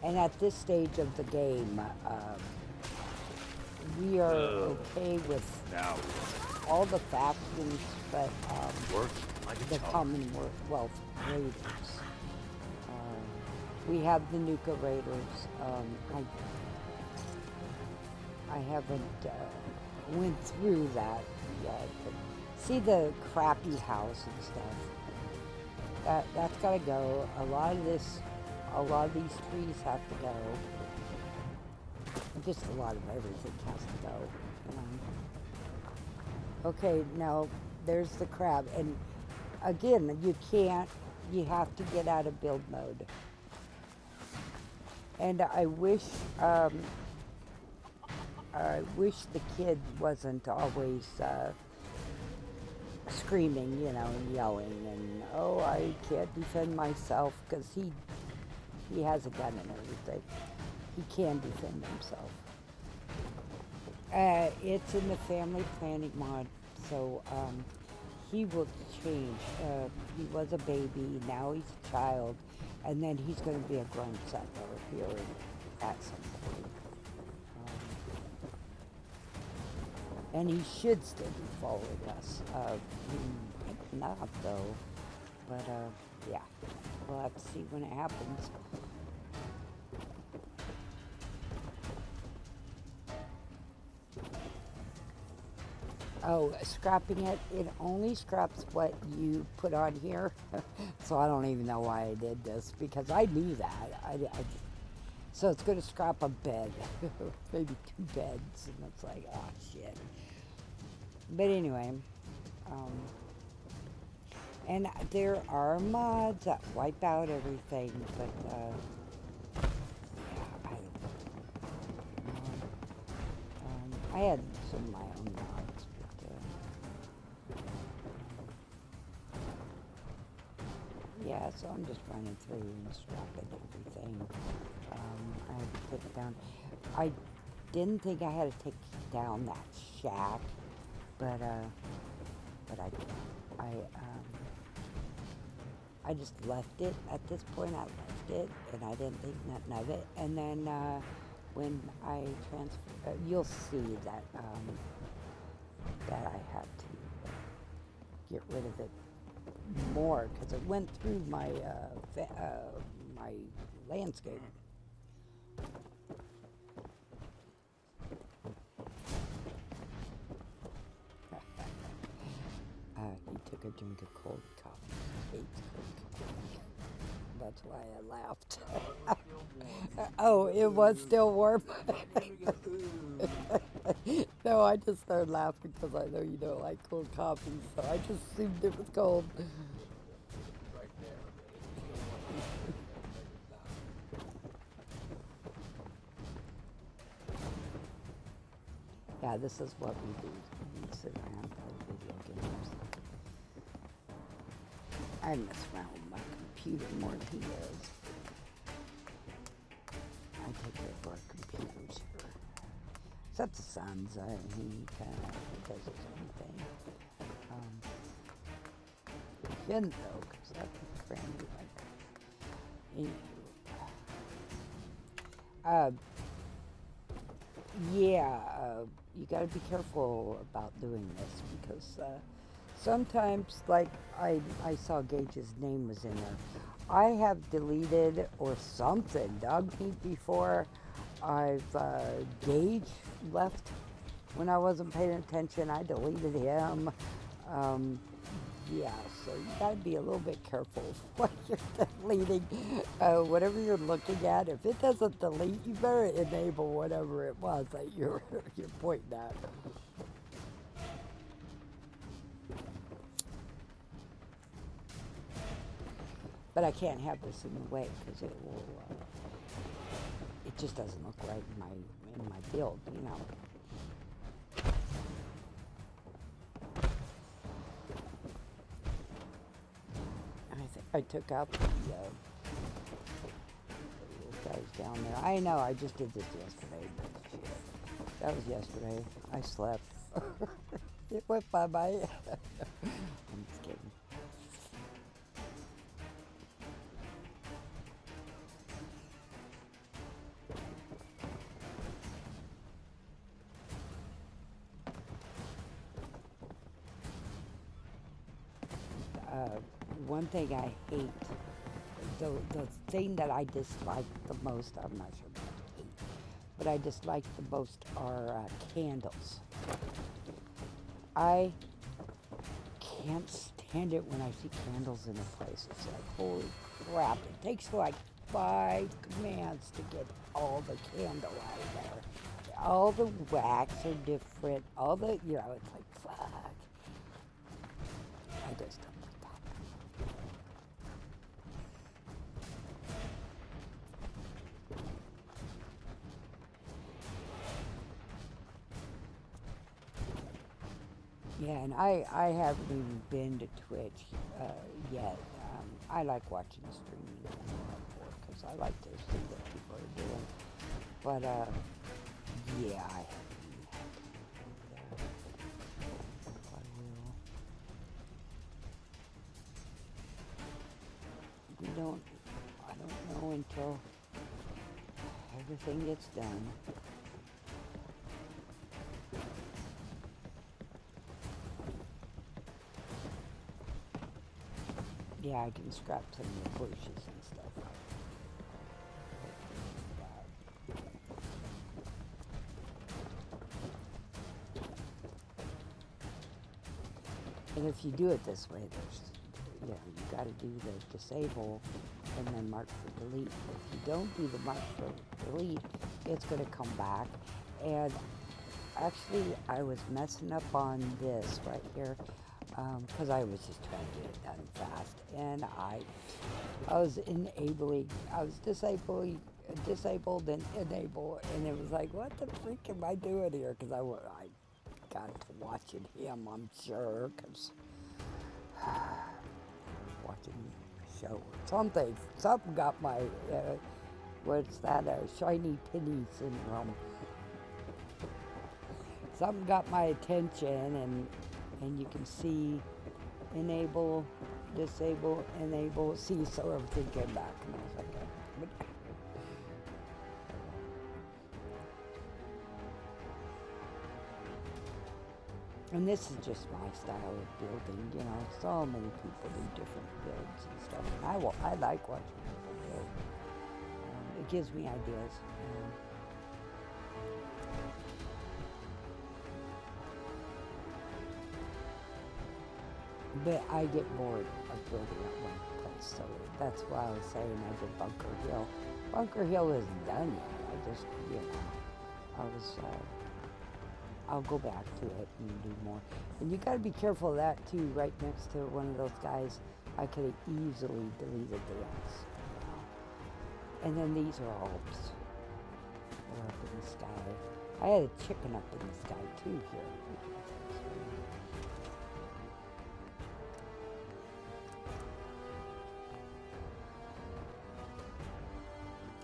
And at this stage of the game, we are okay with Now, all the factions, but work like a the charm. Commonwealth Raiders. We have the Nuka Raiders. I haven't went through that yet, but see the crappy house and stuff. That's gotta go. A lot of these trees have to go. Just a lot of everything has to go. You know? Okay, now there's the crab, and again, you have to get out of build mode. And I wish the kid wasn't always screaming, you know, and yelling, and oh, I can't defend myself, because he has a gun and everything. He can defend himself. It's in the family planning mod, so he will change. He was a baby, now he's a child, and then he's going to be a grown settler here at some point. And he should still be following us. Not though, but yeah, we'll have to see when it happens. Oh, scrapping it only scraps what you put on here. So I don't even know why I did this, because I knew that. So it's going to scrap a bed, maybe 2 beds, and it's like, oh shit. But anyway, and there are mods that wipe out everything, but yeah, I had some of my own mods, but yeah, so I'm just running through and scrapping everything. I had to put it down. I didn't think I had to take down that shack, but I just left it. At this point, I left it, and I didn't think nothing of it. And then when I transfer, you'll see that that I had to get rid of it more, because it went through my my landscape. He took a drink of cold coffee. He hates cold coffee. That's why I laughed. Oh, it was still warm? No, I just started laughing because I know you don't like cold coffee, so I just assumed it was cold. Yeah, this is what we do. We sit around and play video games. I mess around with my computer more than he does. I take care of our computers here. Except the son's, he kind of does his own thing. He shouldn't though, because that's his friend. You got to be careful about doing this, because sometimes, like I saw Gage's name was in there. I have deleted or something dog meat before. I've Gage left when I wasn't paying attention. I deleted him. Yeah, so you got to be a little bit careful what you're deleting. Whatever you're looking at, if it doesn't delete, you better enable whatever it was that you're pointing at. But I can't have this in the way, because it will. It just doesn't look right in my build, you know. I took out the little guys down there. I know, I just did this yesterday, but shit. That was yesterday. I slept. It went by. I'm just kidding. One thing I hate, the thing that I dislike the most, I'm not sure about hate, but I dislike the most are candles. I can't stand it when I see candles in a place. It's like, holy crap, it takes like 5 commands to get all the candle out of there. All the wax are different, all the, it's like, fuck. I just don't like that. Yeah, and I haven't even been to Twitch yet. I like watching streaming because I like to see what people are doing. But, yeah, I haven't even had time to go there. I will. I don't know until everything gets done. Yeah, I can scrap some of the bushes and stuff. And if you do it this way, you got to do the disable and then mark for delete. If you don't do the mark for delete, it's going to come back. And actually, I was messing up on this right here because I was just trying to get it done fast. And I was disabled and enable, and it was like, what the freak am I doing here? Because I got to watching him, I'm sure, because watching the show or something got my, what's that, shiny penny syndrome. Something got my attention, and you can see enable, disable, enable, see, so everything came back, and I was like, oh. And this is just my style of building, so many people do different builds and stuff, and I like watching people build. It gives me ideas. But I get bored of building at one place, so that's why I was saying I did Bunker Hill. Bunker Hill isn't done yet. I just, I'll go back to it and do more. And you got to be careful of that too. Right next to one of those guys, I could have easily deleted the else. And then these are Alps. They're up in the sky. I had a chicken up in the sky too here, which I think is really neat.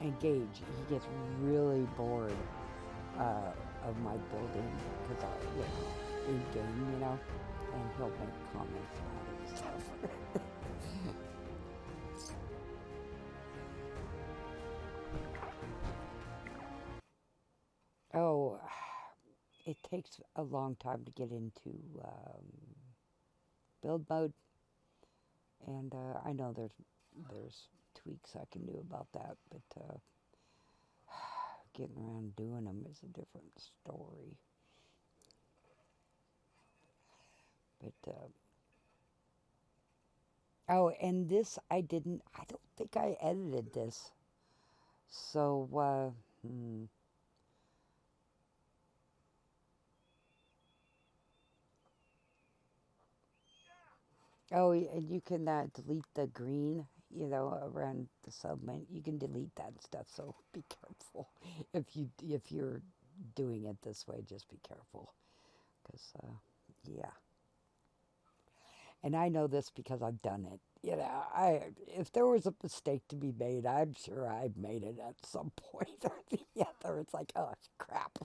And Gage, he gets really bored of my building because in game, and he'll make comments about it and stuff. Oh, it takes a long time to get into build mode, and I know there's tweaks I can do about that, but getting around doing them is a different story. But oh, and this I don't think I edited this, so oh, and you can delete the green, around the submenu. You can delete that stuff, so be careful. If you're doing it this way, just be careful. Because, yeah. And I know this because I've done it. You know, if there was a mistake to be made, I'm sure I've made it at some point or the other. It's like, oh crap.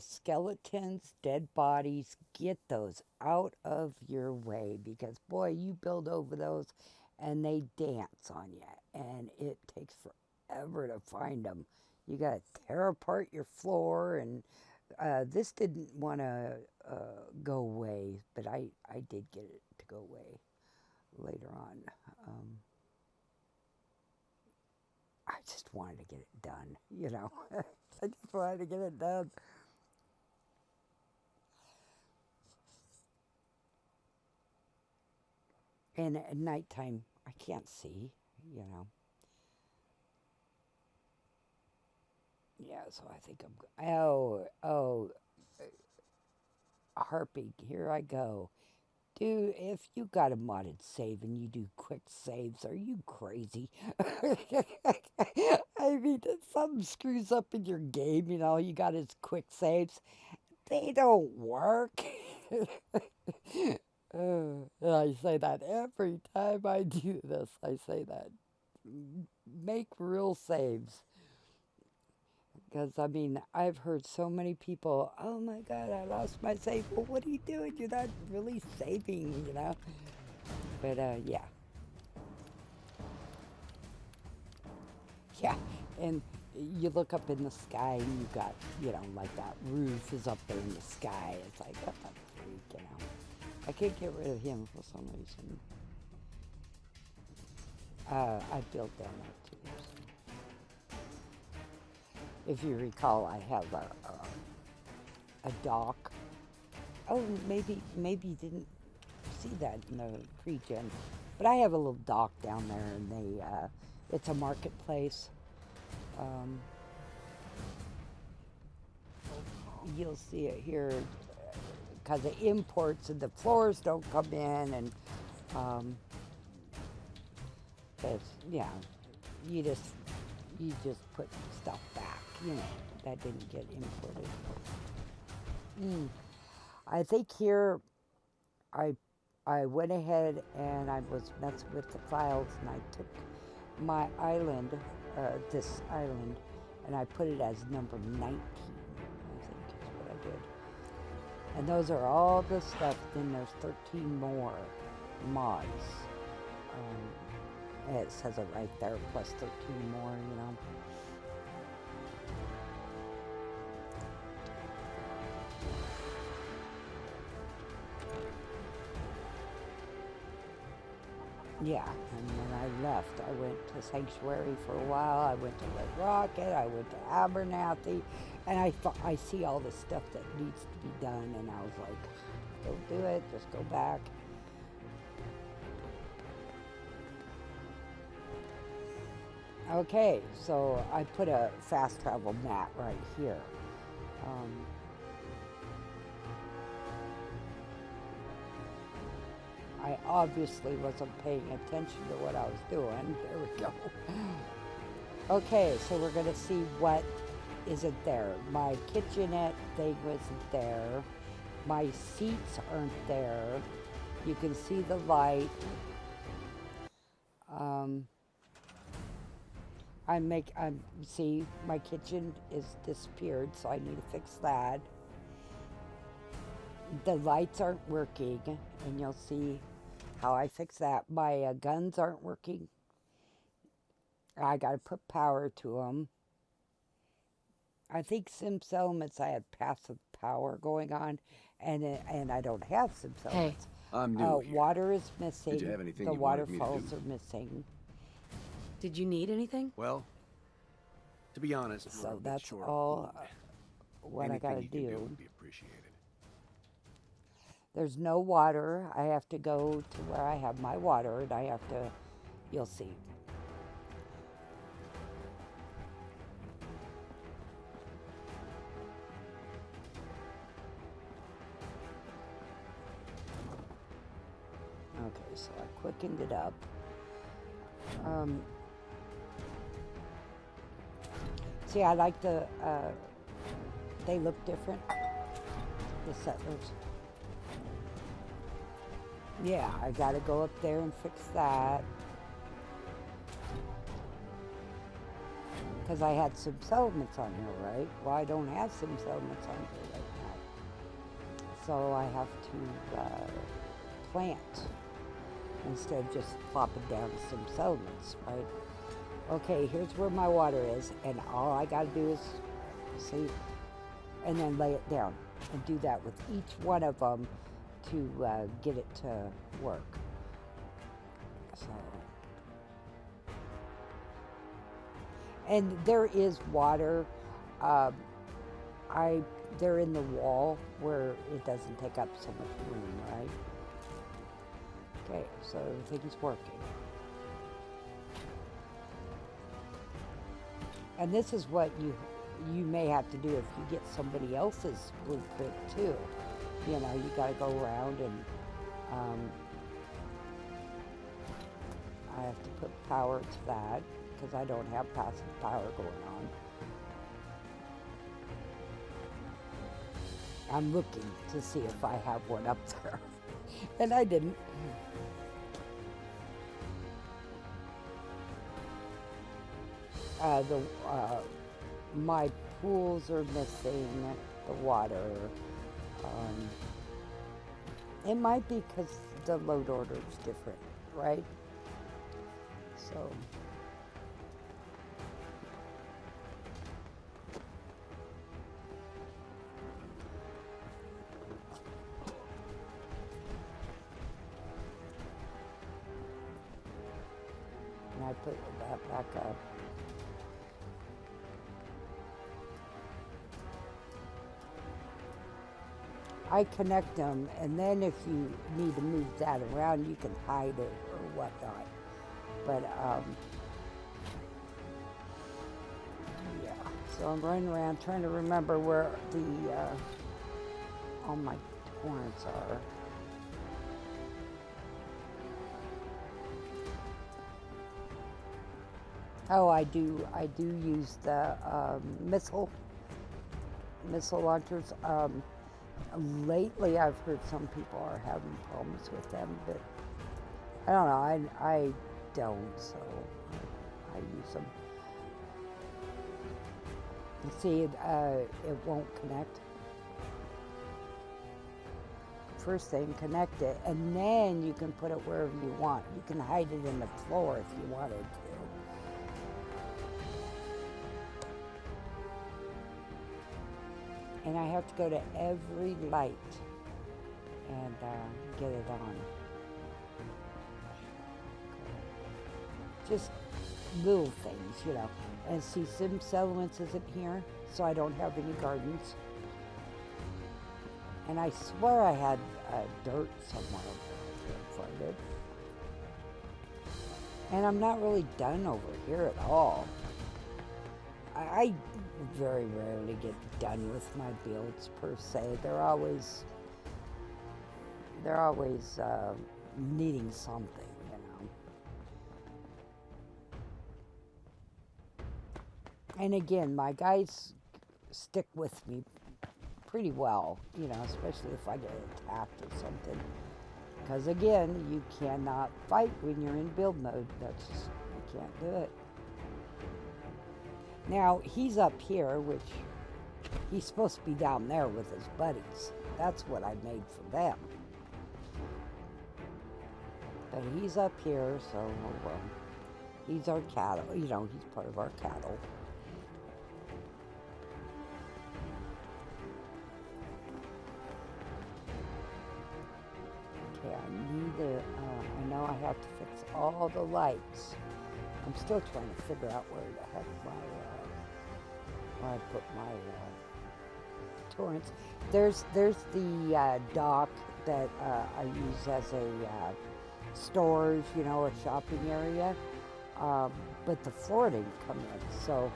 Skeletons, dead bodies, get those out of your way because, boy, you build over those and they dance on you, and it takes forever to find them. You got to tear apart your floor, and this didn't want to go away, but I did get it to go away later on. I just wanted to get it done, you know. I just wanted to get it done. And at nighttime, I can't see, you know. Yeah, so I think Harpy, here I go. Dude, if you got a modded save and you do quick saves, are you crazy? I mean, if something screws up in your game, you know, you got his quick saves, they don't work. I say that every time I do this. I say that. Make real saves. Because, I mean, I've heard so many people, oh my God, I lost my save. Well, what are you doing? You're not really saving, you know? But, yeah. Yeah, and you look up in the sky and you got, you know, like that roof is up there in the sky. It's like, what the freak, you know? I can't get rid of him for some reason. I built down there too. So. If you recall, I have a dock. Oh, maybe you didn't see that in the pre-gen, but I have a little dock down there, and it's a marketplace. You'll see it here because of imports, and the floors don't come in, and but yeah, you just put stuff back, you know, that didn't get imported. I think here I went ahead and I was messing with the files, and I took my island, this island, and I put it as number 19, I think is what I did. And those are all the stuff. Then there's 13 more mods. It says it right there, plus 13 more, you know. Yeah, and then I left. I went to Sanctuary for a while. I went to Red Rocket. I went to Abernathy. And I see all the stuff that needs to be done. And I was like, don't do it. Just go back. Okay, so I put a fast travel mat right here. I obviously wasn't paying attention to what I was doing. There we go. Okay, so we're going to see what isn't there. My kitchenette thing wasn't there. My seats aren't there. You can see the light. See, my kitchen is disappeared, so I need to fix that. The lights aren't working, and you'll see how I fix that. My guns aren't working. I got to put power to them. I think Sims Elements, I had passive power going on, and I don't have Sims Elements. Hey. I'm new here. Water is missing. Did you have anything the you wanted me to waterfalls do? are missing. Did you need anything? Well, to be honest, I'm a So bit that's short of all food. what I Anything got to you can do. would be appreciated. There's no water. I have to go to where I have my water, and I have to, you'll see. Okay, so I quickened it up. See, I like they look different, the settlers. Yeah, I gotta go up there and fix that. Because I had some settlements on here, right? Well, I don't have some settlements on here right now. So I have to plant instead of just plopping down some settlements, right? Okay, here's where my water is, and all I gotta do is see, and then lay it down, and do that with each one of them to get it to work. So, and there is water. They're in the wall where it doesn't take up so much room, right? Okay, so everything's working. And this is what you may have to do if you get somebody else's blueprint too. You know, you got to go around and I have to put power to that because I don't have passive power going on. I'm looking to see if I have one up there, and I didn't. My pools are missing the water. It might be because the load order is different, right? So. And I put that back up. I connect them, and then if you need to move that around, you can hide it or whatnot. But, yeah. So I'm running around trying to remember where all my torrents are. Oh, I do use the missile launchers. Lately, I've heard some people are having problems with them, but I don't know. I don't, so I use them. You see, it won't connect. First thing, connect it, and then you can put it wherever you want. You can hide it in the floor if you wanted to. And I have to go to every light and get it on. Just little things, you know. And see, Sim Settlements isn't here, so I don't have any gardens. And I swear I had dirt somewhere, but I can't find it. And I'm not really done over here at all. I very rarely get done with my builds per se. They're always needing something, you know. And again, my guys stick with me pretty well, you know, especially if I get attacked or something. Because again, you cannot fight when you're in build mode. That's just, you can't do it. Now, he's up here, which he's supposed to be down there with his buddies. That's what I made for them. But he's up here, so he's our cattle. You know, he's part of our cattle. Okay, I know I have to fix all the lights. I'm still trying to figure out where the heck where I put my torrents. There's the dock that I use as a storage, you know, a shopping area. But the floor didn't come in, so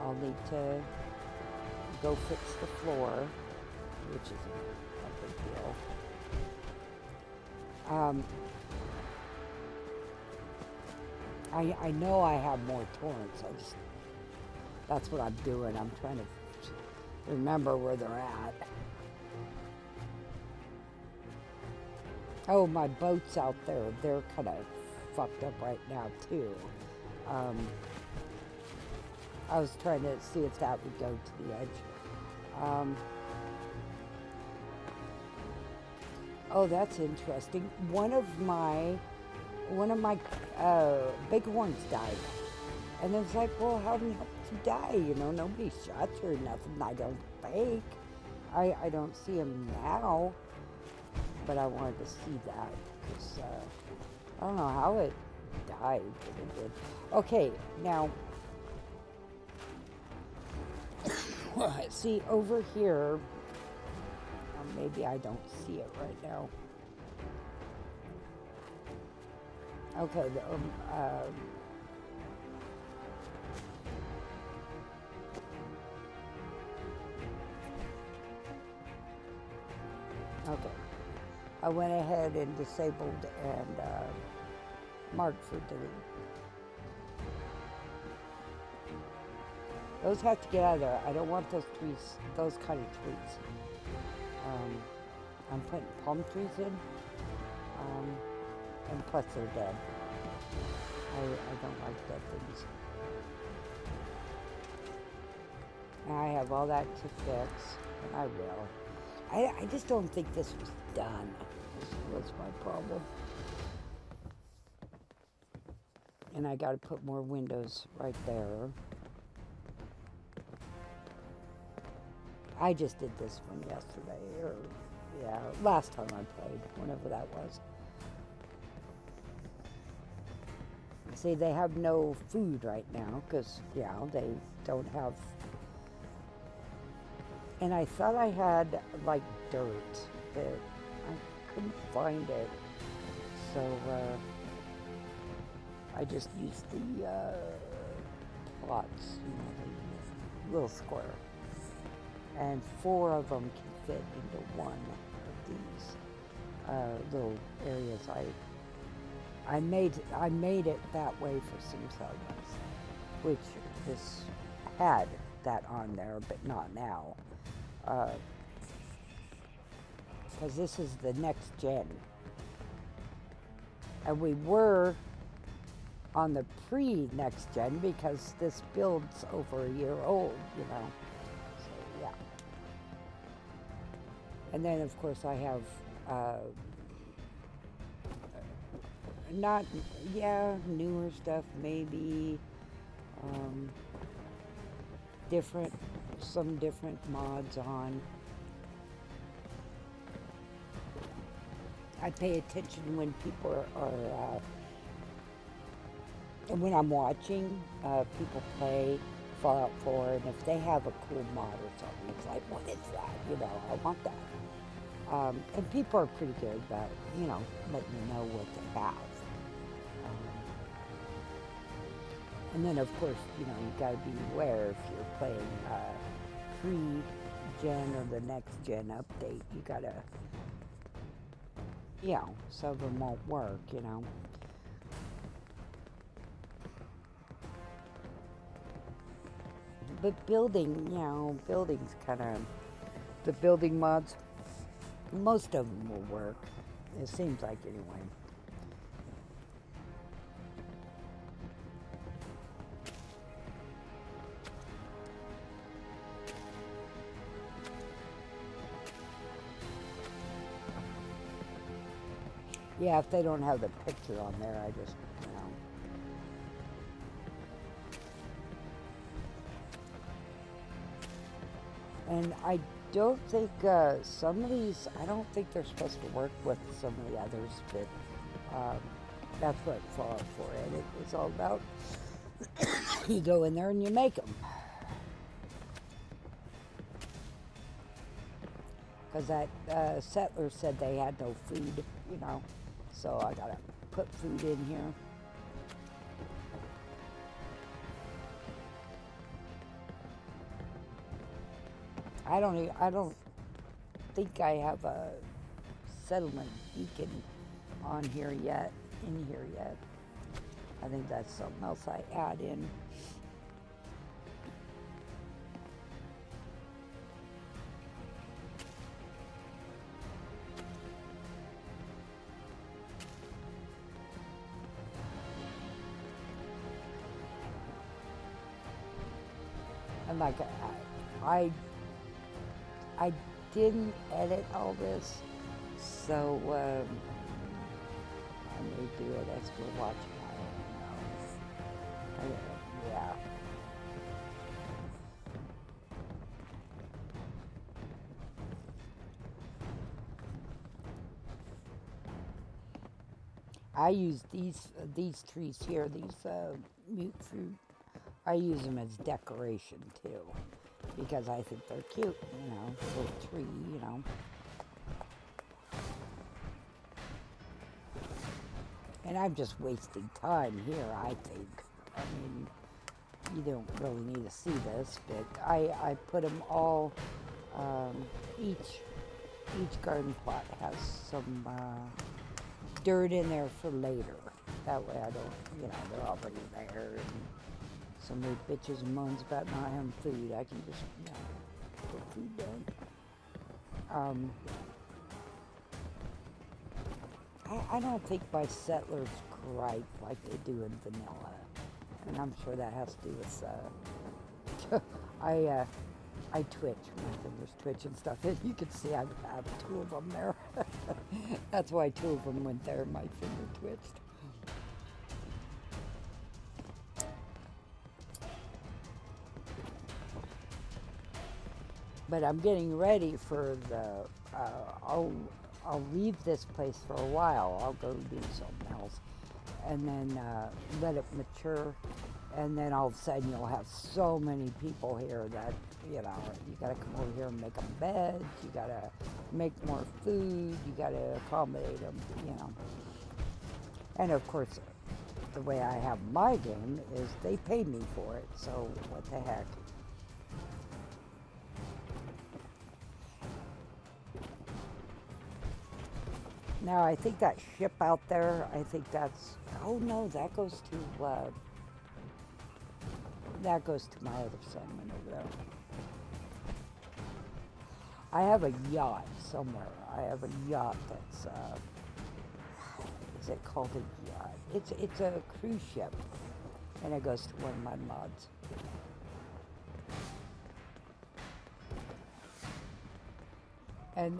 I'll need to go fix the floor, which is a big deal. I know I have more torrents. I just That's what I'm doing. I'm trying to remember where they're at. Oh, my boat's out there. They're kind of fucked up right now, too. I was trying to see if that would go to the edge. Oh, that's interesting. One of my bighorns died. And it's like, well, how did he die? You know, nobody shot you or nothing, I don't think. I don't see him now, but I wanted to see that because I don't know how it died, but it did. Okay, now, see over here, maybe I don't see it right now. Okay, okay. I went ahead and disabled and marked for delete. Those have to get out of there. I don't want those trees, those kind of trees. I'm putting palm trees in, and plus they're dead. I don't like dead things. And I have all that to fix, and I will. I just don't think this was done. This was my problem. And I got to put more windows right there. I just did this one yesterday, or yeah, last time I played, whenever that was. See, they have no food right now, because, yeah, they don't have... And I thought I had, like, dirt, but I couldn't find it. So, I just used the plots, you know, the little square. And 4 of them can fit into one of these little areas. I made it that way for Simsellers, which this had that on there, but not now. Because this is the next gen. And we were on the pre-next gen because this build's over a year old, you know. So, yeah. And then, of course, I have newer stuff, maybe some different mods on. I pay attention when people are when I'm watching people play Fallout 4, and if they have a cool mod or something, it's like, what is that? You know, I want that. And people are pretty good about, you know, letting you know what they have. And then, of course, you know, you got to be aware if you're playing pre-gen or the next gen update, you got to, you know, some of them won't work, you know. But building, you know, building's kind of, the building mods, most of them will work. It seems like, anyway. Yeah, if they don't have the picture on there, I just, you know. And I don't think some of these, I don't think they're supposed to work with some of the others, but that's what Fallout 4 is all about. You go in there and you make them. Because that settler said they had no food, you know. So I gotta put food in here. I don't think I have a settlement beacon on here yet, in here yet. I think that's something else I add in. And like, I didn't edit all this, so I may do it as we're watching. I don't know. Yeah. I use these trees here, these mute fruit. I use them as decoration too, because I think they're cute. You know, little tree. You know. And I'm just wasting time here, I think. I mean, you don't really need to see this, but I put them all, each garden plot has some dirt in there for later. That way I don't, you know, they're already there. And somebody bitches and moans about not having food, I can just, you know, put food down. I don't think my settlers gripe like they do in vanilla, and I'm sure that has to do with I twitch, my fingers twitch and stuff. And you can see I have two of them there. That's why two of them went there. My finger twitched. But I'm getting ready for the. I'll leave this place for a while. I'll go do something else, and then let it mature, and then all of a sudden you'll have so many people here that, you know, you got to come over here and make them beds. You got to make more food. You got to accommodate them, you know. And of course, the way I have my game is they pay me for it. So what the heck. Now, I think that ship out there, I think that's, oh no, that goes to my other settlement over there. I have a yacht somewhere. I have a yacht that's, is it called a yacht? It's a cruise ship, and it goes to one of my mods. And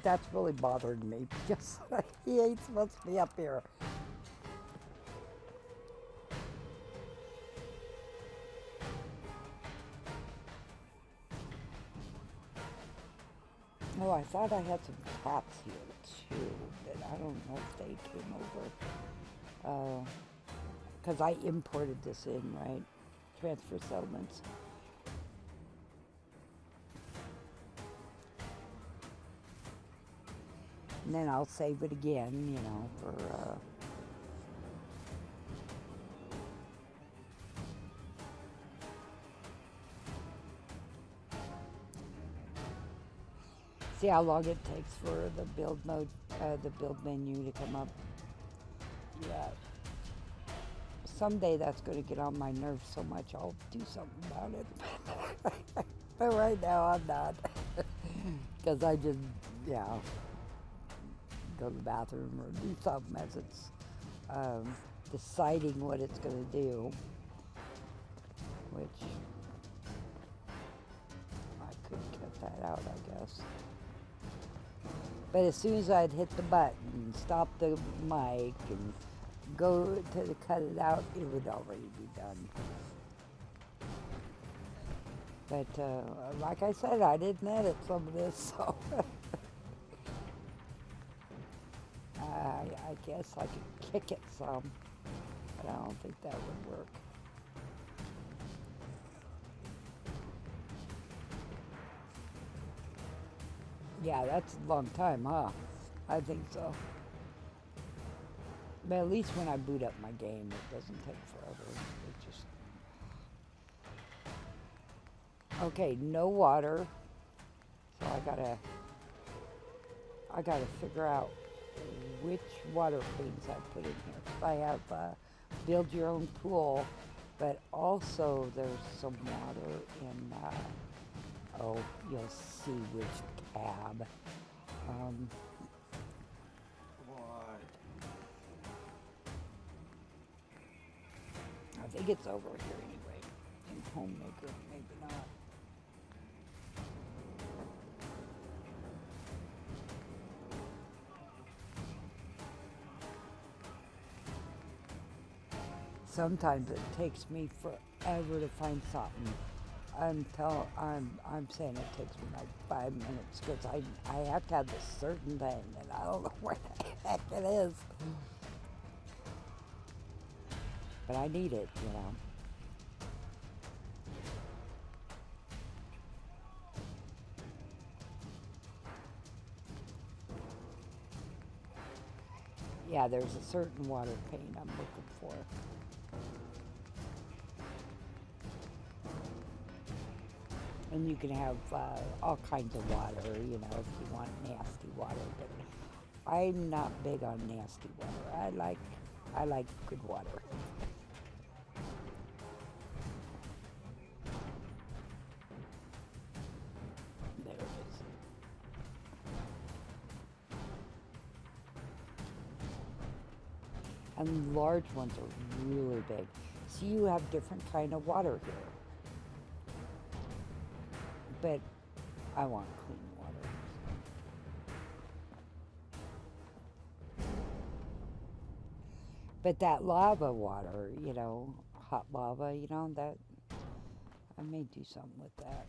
that's really bothered me because he ain't supposed to be up here. Oh, I thought I had some cats here too, but I don't know if they came over. Because I imported this in, right? Transfer settlements. And then I'll save it again, you know, for, see how long it takes for the build mode, the build menu to come up. Yeah. Someday that's going to get on my nerves so much I'll do something about it. But right now I'm not. Because I just, yeah. Go to the bathroom or do something as it's deciding what it's going to do, which I could cut that out, I guess. But as soon as I'd hit the button, stop the mic, and go to cut it out, it would already be done. But like I said, I didn't edit some of this, so... I guess I could kick it some, but I don't think that would work. Yeah, that's a long time, huh? I think so. But at least when I boot up my game, it doesn't take forever. It just... Okay, no water. So I gotta figure out which water things I put in here. I have build your own pool, but also there's some water in, oh, you'll see which tab. I think it's over here anyway. In homemaker, maybe not. Sometimes it takes me forever to find something until I'm saying it takes me like 5 minutes because I have to have this certain thing and I don't know where the heck it is. But I need it, you know. Yeah, there's a certain water paint I'm looking for. And you can have all kinds of water, you know, if you want nasty water. But I'm not big on nasty water. I like good water. There it is. And large ones are really big. So you have different kind of water here. But I want clean water. But that lava water, you know, hot lava, you know, that I may do something with that.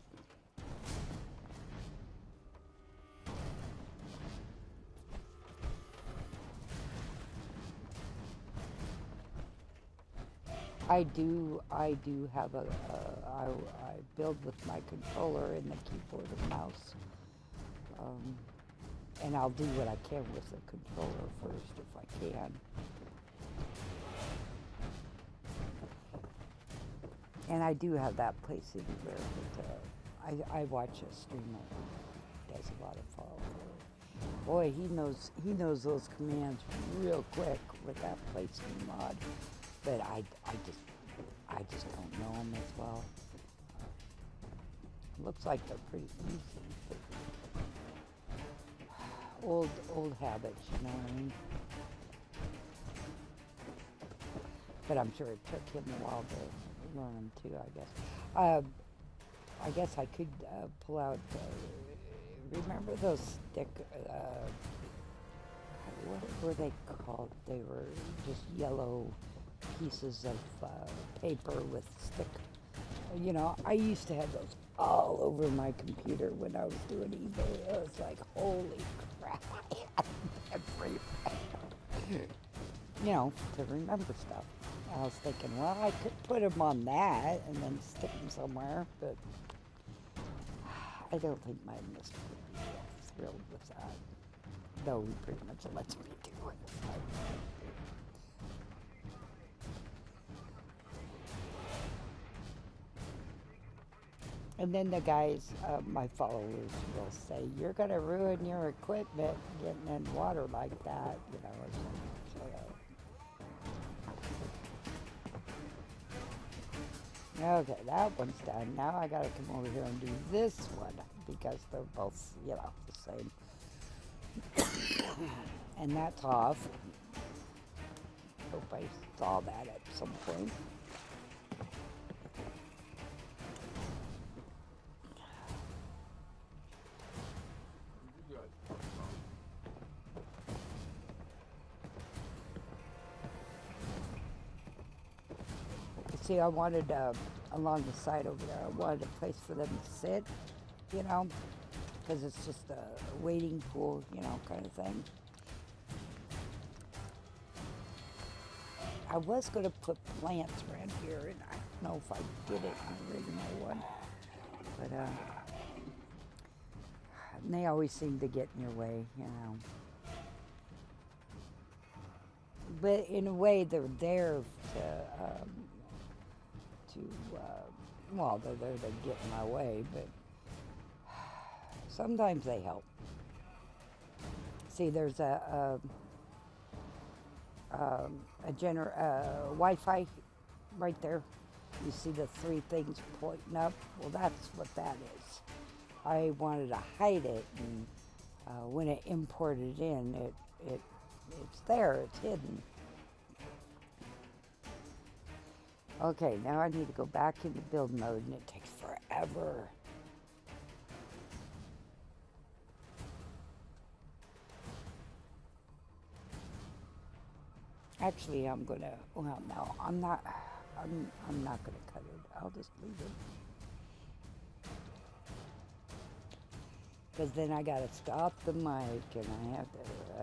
I do have I build with my controller and the keyboard and mouse. And I'll do what I can with the controller first if I can. And I do have that place anywhere, but I watch a streamer who does a lot of follow. Boy, he knows those commands real quick with that placement mod. But I just don't know them as well. Looks like they're pretty easy. Old habits, you know what I mean? But I'm sure it took him a while to learn them too, I guess. I guess I could pull out, remember those stick, what were they called? They were just yellow pieces of paper with stick. You know, I used to have those all over my computer when I was doing eBay. It was like, holy crap, I had them everywhere. You know, to remember stuff. I was thinking, well, I could put them on that and then stick them somewhere, but I don't think my mister would be thrilled with that. Though he pretty much lets me do it. And then the guys, my followers, will say, "You're going to ruin your equipment getting in water like that," you know. Okay, that one's done. Now I got to come over here and do this one because they're both, you know, the same. And that's off. Hope I saw that at some point. See, I wanted, along the side over there, I wanted a place for them to sit, you know, because it's just a wading pool, you know, kind of thing. I was going to put plants around here, and I don't know if I did it in the original one, but they always seem to get in your way, you know. But in a way, they're there well, they're there to get in my way, but sometimes they help. See, there's a Wi-Fi right there. You see the three things pointing up? Well, that's what that is. I wanted to hide it, and when it imported in, it's there, it's hidden. Okay, now I need to go back into build mode, and it takes forever. Actually, I'm gonna. Well, no, I'm not. I'm not gonna cut it. I'll just leave it. Because then I gotta stop the mic, and I have to.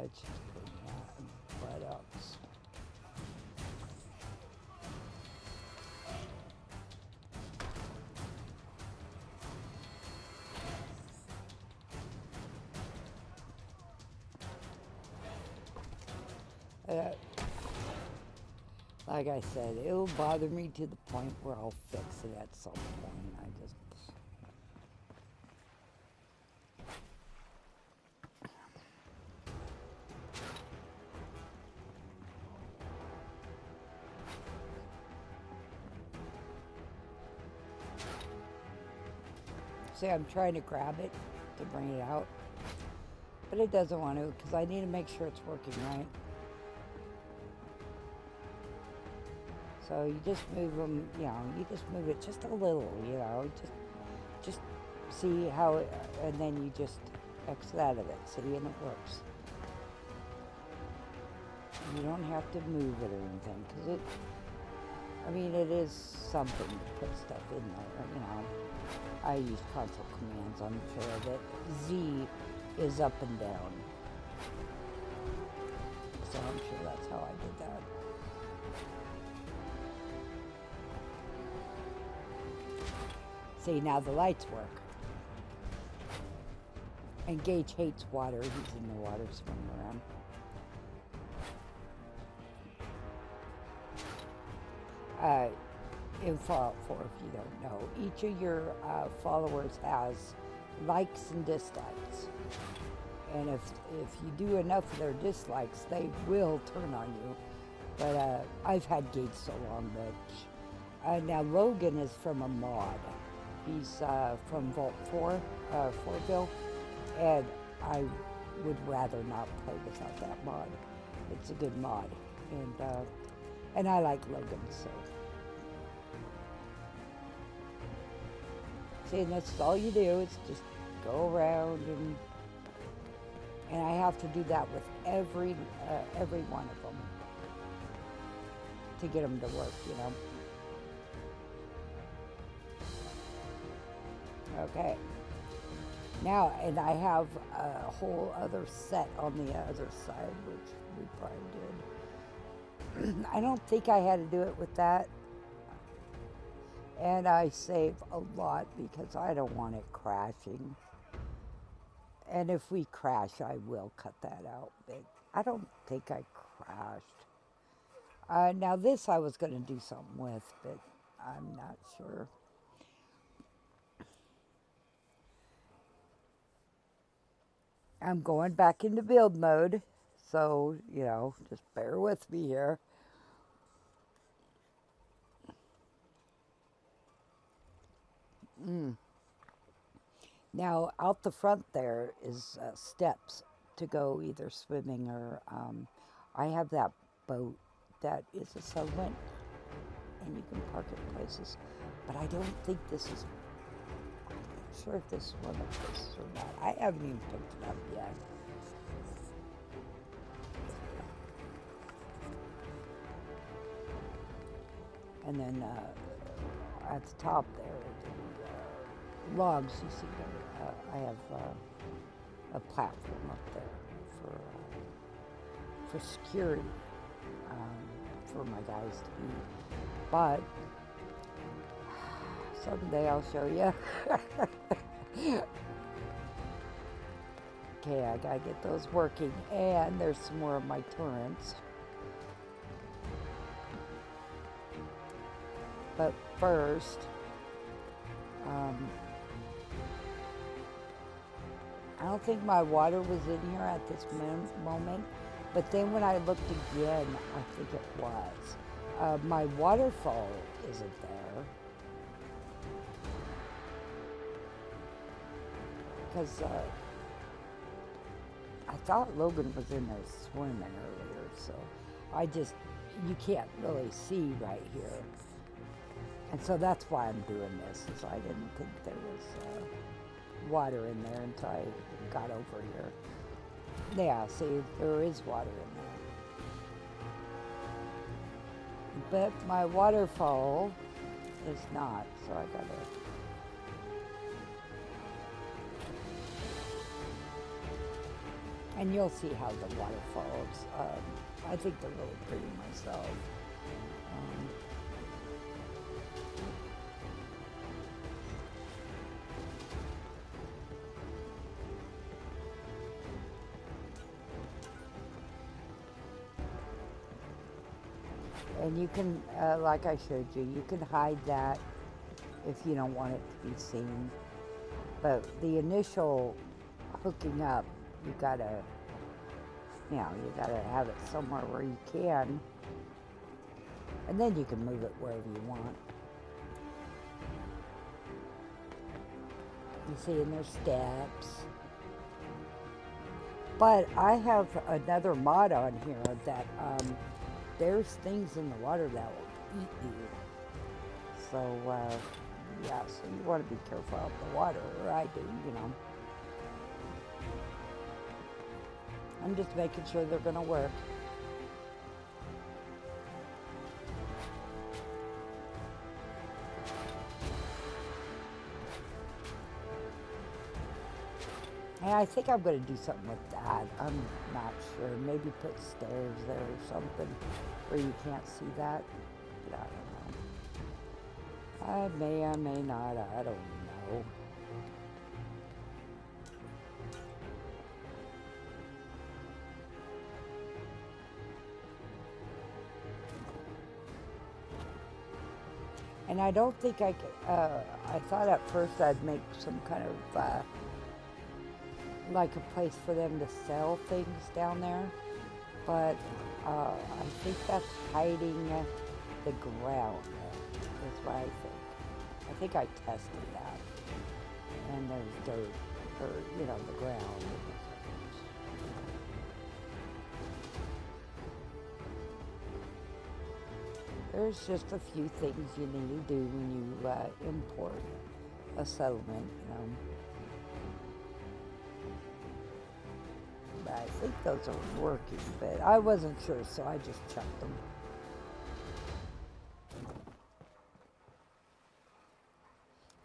It's just putting my buttocks. Like I said, it'll bother me to the point where I'll fix it at some point. I just. See, I'm trying to grab it to bring it out, but it doesn't want to because I need to make sure it's working right. So you just move them, you know, you just move it just a little, you know, just see how, and then you just exit out of it, see, and it works. You don't have to move it or anything, because it, I mean, it is something to put stuff in there, you know. I use console commands, I'm sure that Z is up and down. So I'm sure that's how I did that. See, now the lights work. And Gage hates water. He's in the water swimming around. In Fallout 4, if you don't know, each of your followers has likes and dislikes. And if you do enough of their dislikes, they will turn on you. But I've had Gage so long that... now Logan is from a mod. He's from Vault 4, Fortville, and I would rather not play without that mod. It's a good mod, and I like Logan, so. See, and that's all you do, is just go around, and I have to do that with every one of them to get them to work, you know. Okay. Now, and I have a whole other set on the other side, which we probably did. I don't think I had to do it with that. And I save a lot because I don't want it crashing. And if we crash, I will cut that out. But I don't think I crashed. Now this I was going to do something with, but I'm not sure. I'm going back into build mode, so, you know, just bear with me here. Now, out the front there is steps to go either swimming or, I have that boat that is a settlement, and you can park at places, but I don't think this is... sure if this is one of the places or not. I haven't even picked it up yet. And then at the top there, the logs, you see there, I have a platform up there for security, for my guys to be. But someday I'll show you. Okay, I gotta get those working. And there's some more of my turrets. But first, I don't think my water was in here at this moment. But then when I looked again, I think it was. My waterfall isn't there. Because I thought Logan was in there swimming earlier, so you can't really see right here. And so that's why I'm doing this, is I didn't think there was water in there until I got over here. Yeah, see, there is water in there. But my waterfall is not, so I gotta... And you'll see how the waterfalls, I think they're really pretty myself. And you can, like I showed you, you can hide that if you don't want it to be seen. But the initial hooking up, you gotta have it somewhere where you can. And then you can move it wherever you want. You see, and there's steps. But I have another mod on here that, there's things in the water that will eat you. So, yeah, so you want to be careful of the water, or I do, you know. I'm just making sure they're going to work. And I think I'm going to do something with that. I'm not sure. Maybe put stairs there or something where you can't see that. But I don't know. I may, I may not. I don't know. And I don't think I could, I thought at first I'd make some kind of, like a place for them to sell things down there, but I think that's hiding the ground. That's what I think. I think I tested that, and there's dirt, or you know, the ground. There's just a few things you need to do when you import a settlement, you know. I think those are working, but I wasn't sure, so I just checked them.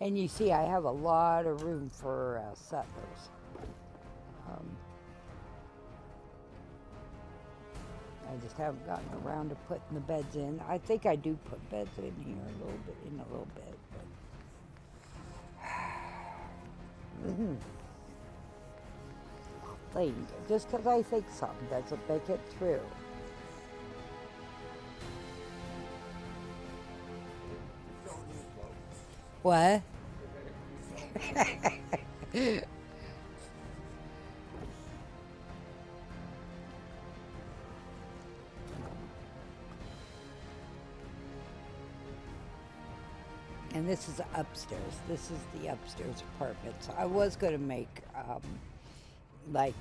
And you see, I have a lot of room for settlers. I just haven't gotten around to putting the beds in. I think I do put beds in here a little bit, but... Thing. Just because I think something doesn't make it true. What? And this is upstairs. This is the upstairs apartment. So I was going to make like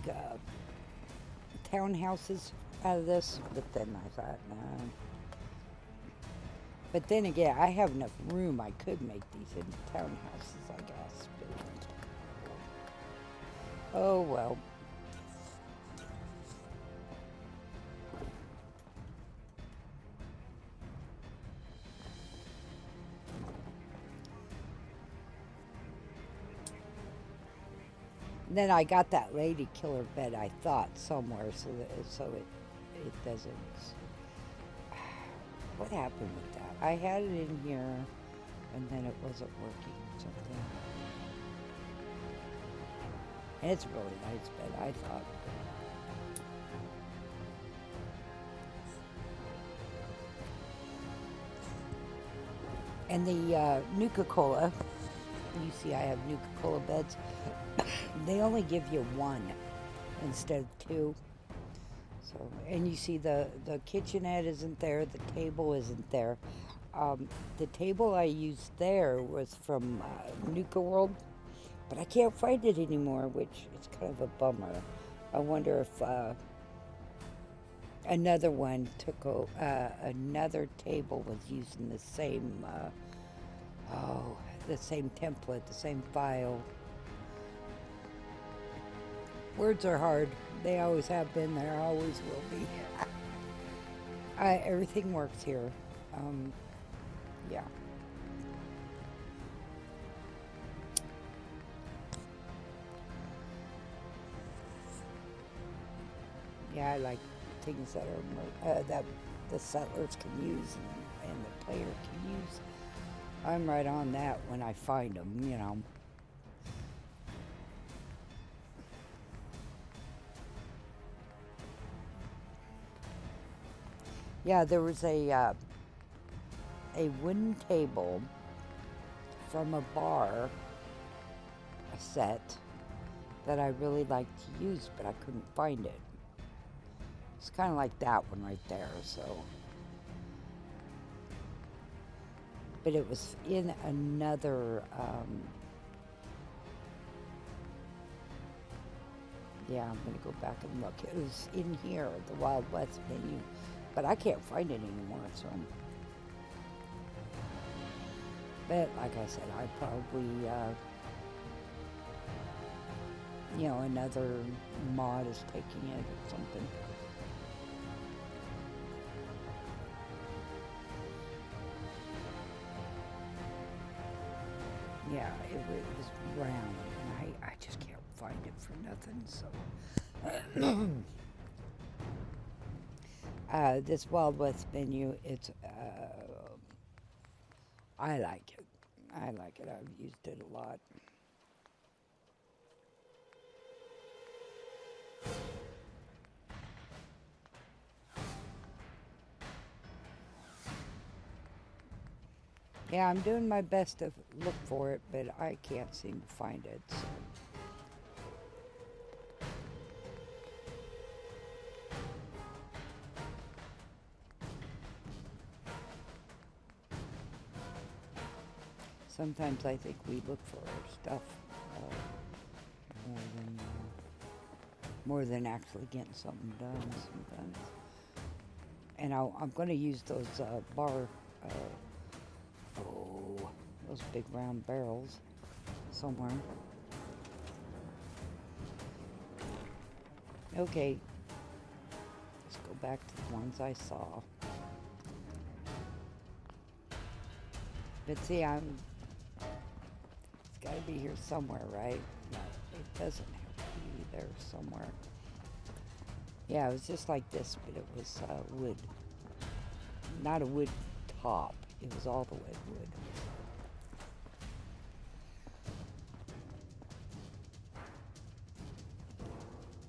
townhouses out of this, but then I thought, no. But then again, I have enough room. I could make these into townhouses, I guess. But, oh well. Then I got that lady killer bed, I thought, somewhere, so it doesn't. What happened with that? I had it in here, and then it wasn't working or something. And it's a really nice bed, I thought. And the Nuka-Cola, you see I have Nuka-Cola beds. They only give you one instead of two. So, and you see the kitchenette isn't there, the table isn't there. The table I used there was from Nuka World, but I can't find it anymore, which is kind of a bummer. I wonder if another one took another table was using the same Oh, the same template, the same file. Words are hard. They always have been. There always will be. Everything works here. Yeah. Yeah, I like things that are more, that the settlers can use and the player can use. I'm right on that when I find them, you know. Yeah, there was a wooden table from a bar set that I really liked to use, but I couldn't find it. It's kind of like that one right there, so. But it was in another, yeah, I'm going to go back and look. It was in here, the Wild West menu, but I can't find it anymore, so. But like I said, I probably, you know, another mod is taking it or something. Yeah, it was round, and I just can't find it for nothing, so. This Wild West menu, it's, I like it. I like it. I've used it a lot. Yeah, I'm doing my best to look for it, but I can't seem to find it, so. Sometimes I think we look for our stuff more than actually getting something done sometimes. And I'm going to use those those big round barrels somewhere. Okay, let's go back to the ones I saw. But see, it's got to be here somewhere, right? No, it doesn't have to be there somewhere. Yeah, it was just like this, but it was wood. Not a wood top. It was all the way wood.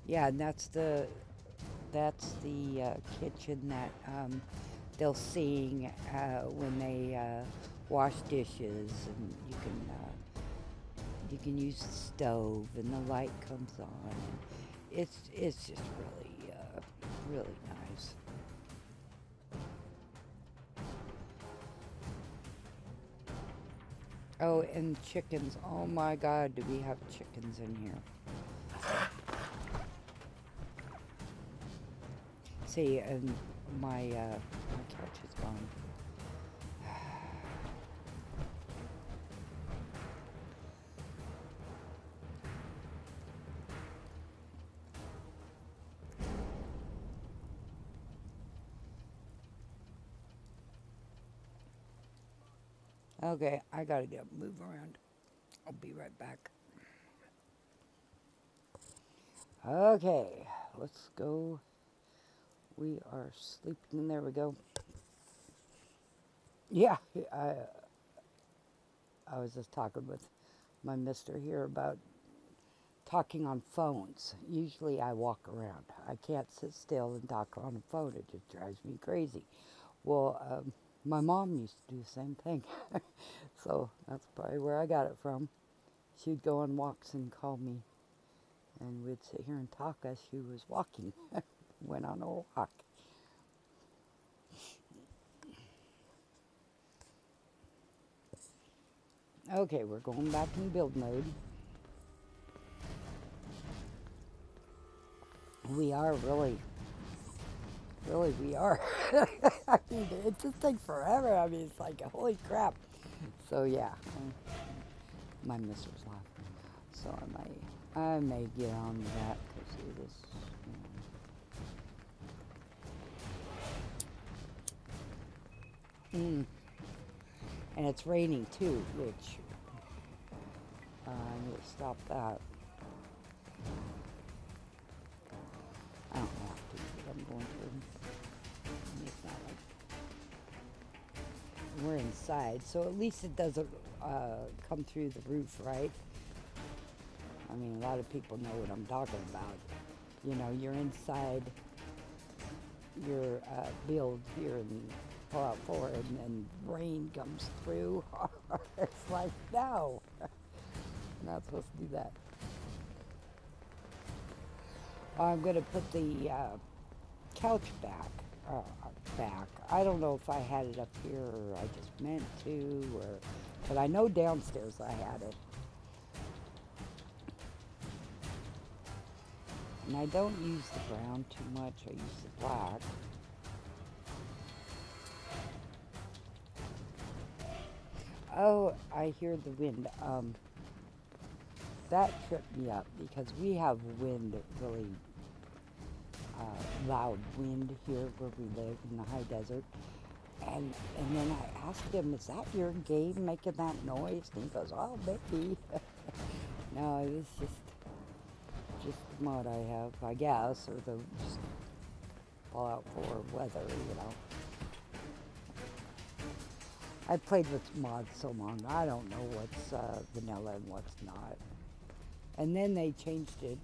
Yeah, and that's the kitchen that they'll sing when they wash dishes, and you can use the stove, and the light comes on. And it's just really nice. Oh, and chickens. Oh my God, do we have chickens in here? See, and my couch is gone. Okay, I gotta move around. I'll be right back. Okay, let's go. We are sleeping. There we go. Yeah, I was just talking with my mister here about talking on phones. Usually I walk around. I can't sit still and talk on a phone. It just drives me crazy. Well, my mom used to do the same thing. So that's probably where I got it from. She'd go on walks and call me, and we'd sit here and talk as she was walking. Went on a walk. Okay, we're going back in build mode. We are really we are. I mean, it just takes forever. I mean, it's like, holy crap. So yeah, my missus laughing. So I may get on to that because it is, and it's raining too, which I need to stop that. I don't have to, but I'm going to. I mean, it's not like we're inside, so at least it doesn't come through the roof, right? I mean, a lot of people know what I'm talking about. You know, you're inside your build here in Fallout 4, and then rain comes through. It's like, no, not supposed to do that. I'm going to put the couch back. I don't know if I had it up here or I just meant to, but I know downstairs I had it. And I don't use the brown too much. I use the black. Oh, I hear the wind. That tripped me up because we have wind, really loud wind here where we live in the high desert. And then I asked him, is that your game making that noise? And he goes, oh, maybe. No, it was just the mod I have, I guess, or the just Fallout 4 weather, you know. I've played with mods so long, I don't know what's vanilla and what's not. And then they changed it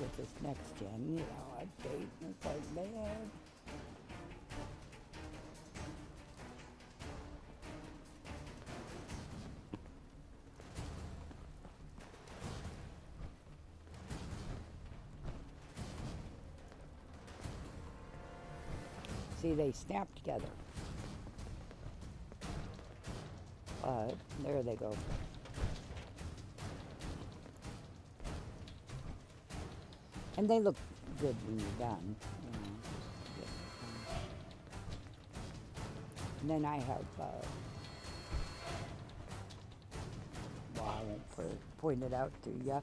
with this next gen, you know, update, and it's like, man. See, they snap together. There they go. And they look good when you're done. You know, and then I have, well, I won't point it out to you.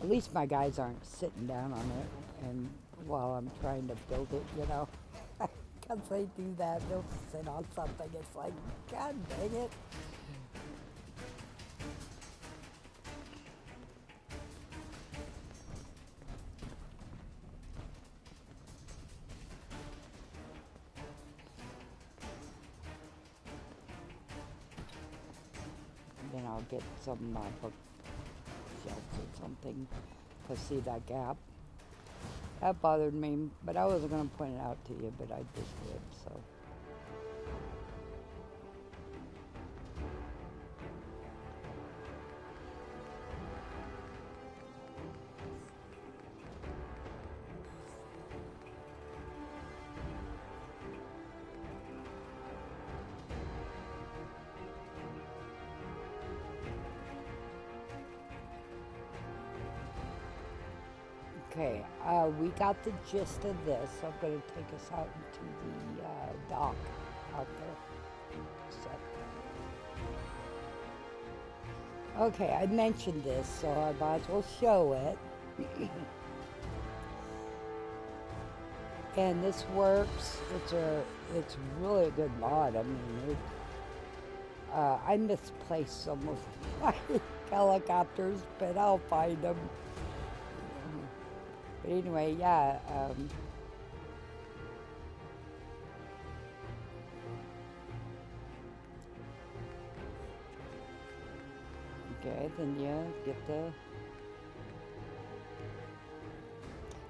At least my guys aren't sitting down on it and while I'm trying to build it, you know. Because they do that, they'll sit on something. It's like, God dang it. Then I'll get some bookshelves or something to see that gap. That bothered me, but I wasn't going to point it out to you, but I just did, so. Okay, we got the gist of this. I'm going to take us out into the dock out there. So. Okay, I mentioned this, so I might as well show it. And this works. It's really a good mod. I mean, I misplaced some of my helicopters, but I'll find them. But anyway, yeah. Okay, then you get the...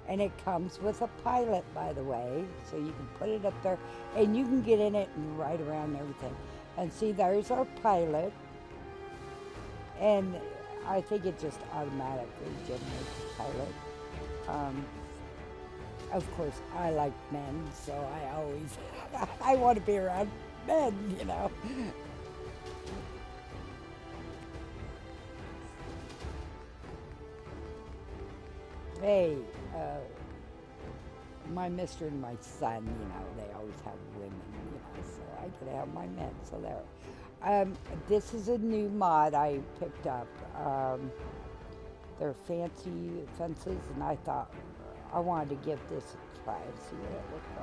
And it comes with a pilot, by the way, so you can put it up there, and you can get in it and ride around and everything. And see, there's our pilot, and I think it just automatically generates a pilot. Of course, I like men, so I always, I want to be around men, you know. Hey, my mister and my son, they always have women, so I could have my men, so there. This is a new mod I picked up. They're fancy fences, and I thought I wanted to give this a try and see what it looked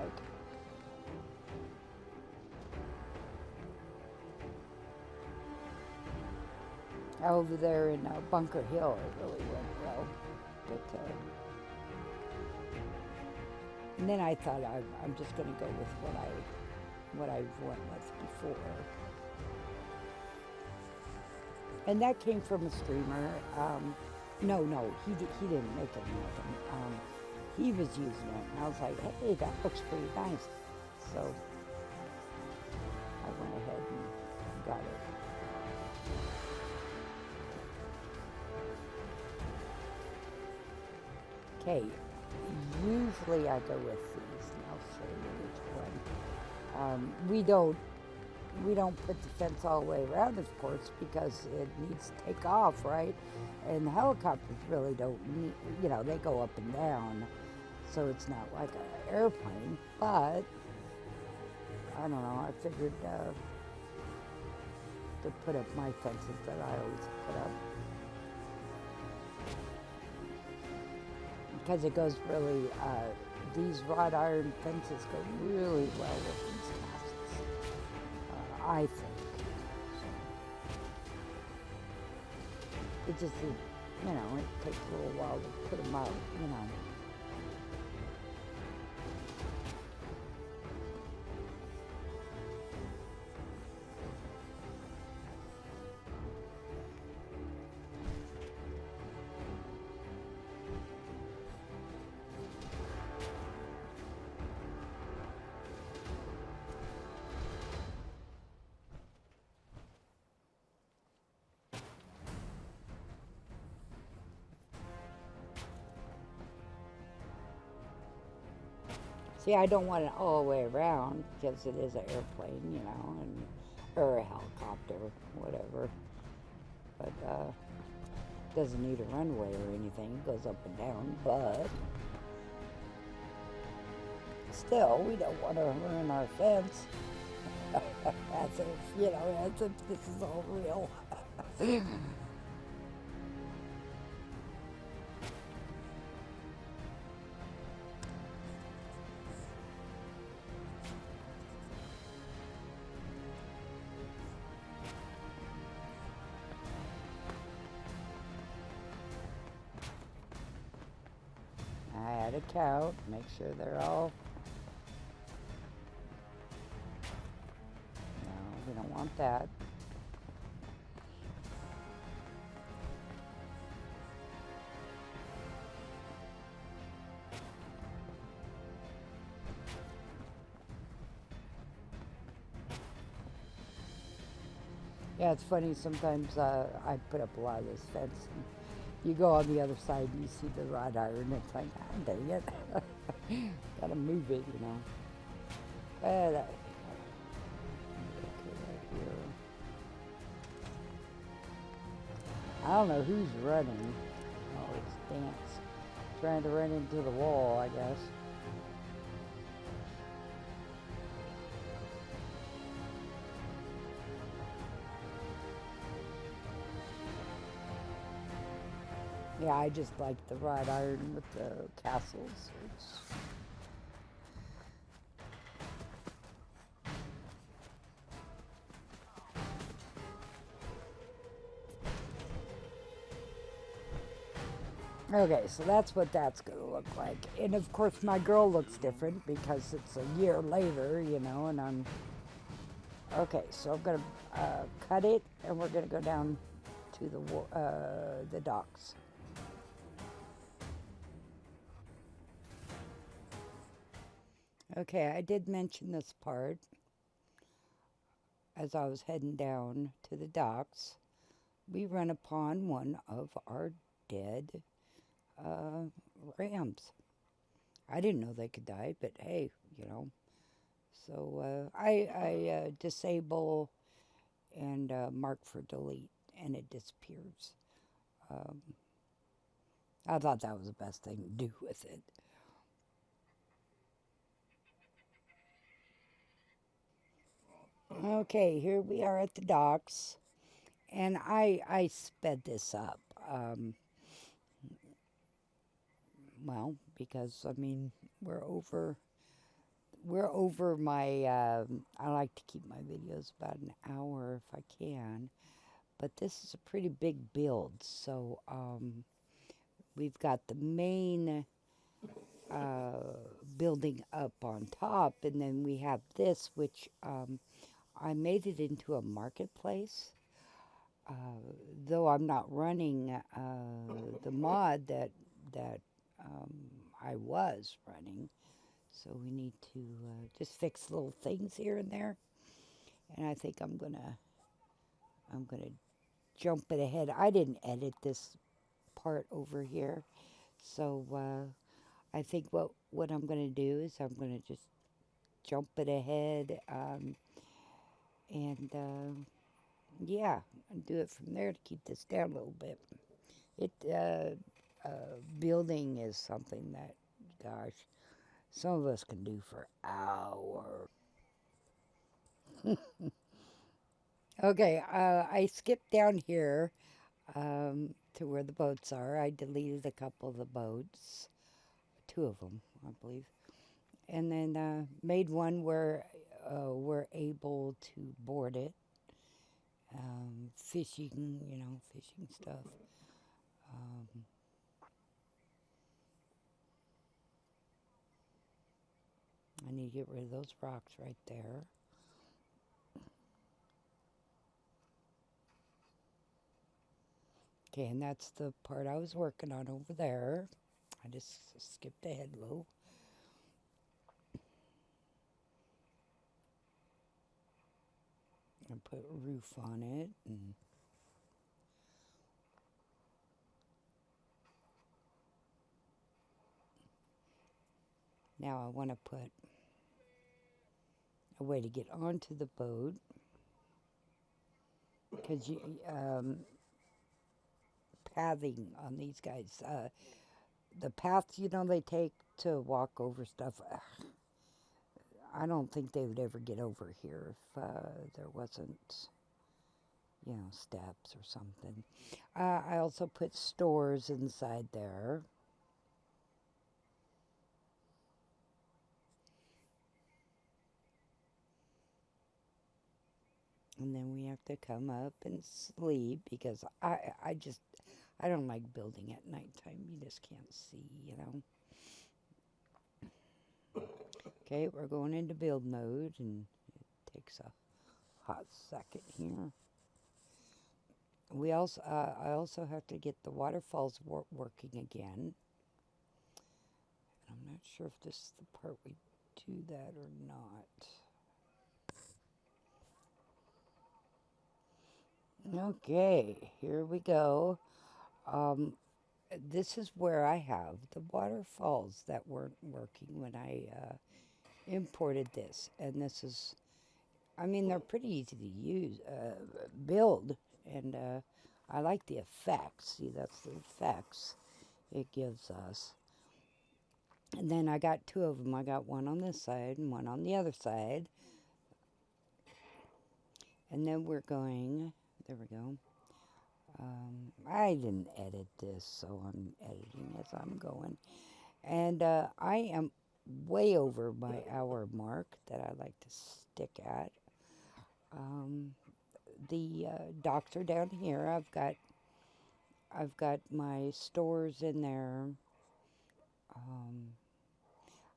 like. Over there in Bunker Hill, it really went well. But, and then I thought I'm just going to go with what I've went with before. And that came from a streamer. No, he didn't make it nothing. He was using it, and I was like, hey, that looks pretty nice. So I went ahead and got it. Okay, usually I go with these, and I'll show you which one. We don't put the fence all the way around, of course, because it needs to take off, right? And the helicopters really don't need, they go up and down, so it's not like an airplane. But I don't know. I figured to put up my fences that I always put up. Because it goes really, these wrought iron fences go really well with these castles, I think. So, it just, it takes a little while to put them out, See, I don't want it all the way around because it is an airplane, or a helicopter, whatever. But doesn't need a runway or anything. It goes up and down, but still, we don't want to ruin our fence. As if this is all real. I had a count, make sure they're all. No, we don't want that. Yeah, it's funny, sometimes I put up a lot of this fence, and you go on the other side and you see the wrought iron, it's like, dang it. Gotta move it, But, okay, right here. I don't know who's running. Oh, it's Dance. Trying to run into the wall, I guess. Yeah, I just like the wrought iron with the castles. Okay, so that's what that's going to look like. And of course, my girl looks different because it's a year later, and I'm... Okay, so I'm going to cut it, and we're going to go down to the docks. Okay, I did mention this part as I was heading down to the docks. We run upon one of our dead rams. I didn't know they could die, but hey, So I disable and mark for delete, and it disappears. I thought that was the best thing to do with it. Okay, here we are at the docks, and I sped this up. Well, because I mean we're over my. I like to keep my videos about an hour if I can, but this is a pretty big build. So we've got the main building up on top, and then we have this, which I made it into a marketplace. Though I'm not running the mod that I was running, so we need to just fix little things here and there. And I think I'm gonna jump it ahead. I didn't edit this part over here, so I think what I'm gonna do is I'm gonna just jump it ahead, and yeah, and do it from there to keep this down a little bit. Building is something that, gosh, some of us can do for hours. Okay, I skipped down here to where the boats are. I deleted a couple of the boats, 2 of them, I believe, and then made one where we're able to board it. Fishing, fishing stuff. I need to get rid of those rocks right there. Okay, and that's the part I was working on over there. I just skipped ahead a little. And put a roof on it. And now I want to put a way to get onto the boat, because pathing on these guys, the paths they take to walk over stuff, I don't think they would ever get over here if there wasn't steps or something. I also put stores inside there. And then we have to come up and sleep, because I don't like building at nighttime. You just can't see, Okay, we're going into build mode, and it takes a hot second here. I also have to get the waterfalls working again. I'm not sure if this is the part we do that or not. Okay, here we go. This is where I have the waterfalls that weren't working when I imported this. And this is, they're pretty easy to use, build, and I like the effects. See, that's the effects it gives us. And then I got 2 of them. I got one on this side and one on the other side. And then we're going, there we go. I didn't edit this, so I'm editing as I'm going. And I am way over my hour mark that I like to stick at. The docks are down here. I've got my stores in there.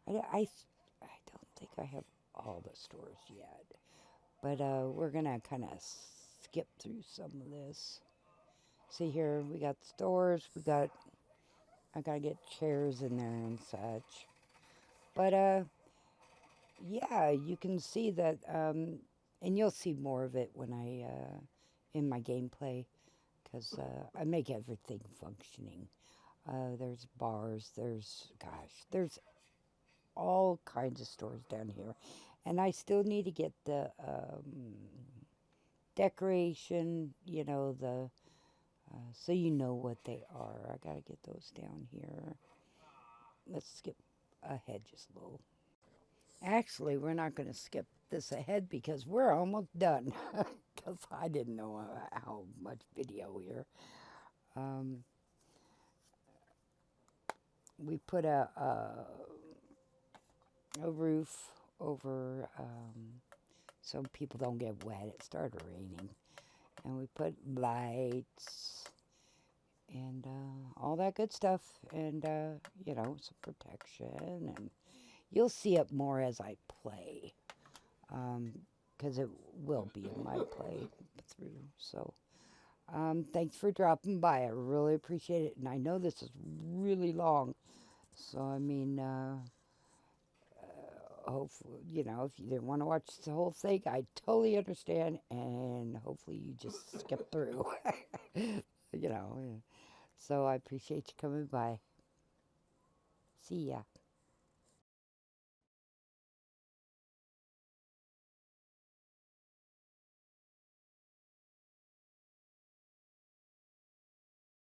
I don't think I have all the stores yet, but we're gonna kind of skip through some of this. See here, we got stores. I gotta get chairs in there and such. But yeah, you can see that, and you'll see more of it when in my gameplay, because I make everything functioning. There's bars, there's all kinds of stores down here. And I still need to get the decoration, the so you know what they are. I gotta get those down here. Let's skip ahead just a little. Actually, we're not going to skip this ahead because we're almost done. Because I didn't know how much video here. We put a roof over so people don't get wet. It started raining. And we put lights and all that good stuff. And, you know, some protection. And you'll see it more as I play. Because it will be in my play through. So, thanks for dropping by. I really appreciate it. And I know this is really long. So, I mean, hopefully, you know, if you didn't want to watch the whole thing, I totally understand. And hopefully you just skip through. You know, so I appreciate you coming by. See ya.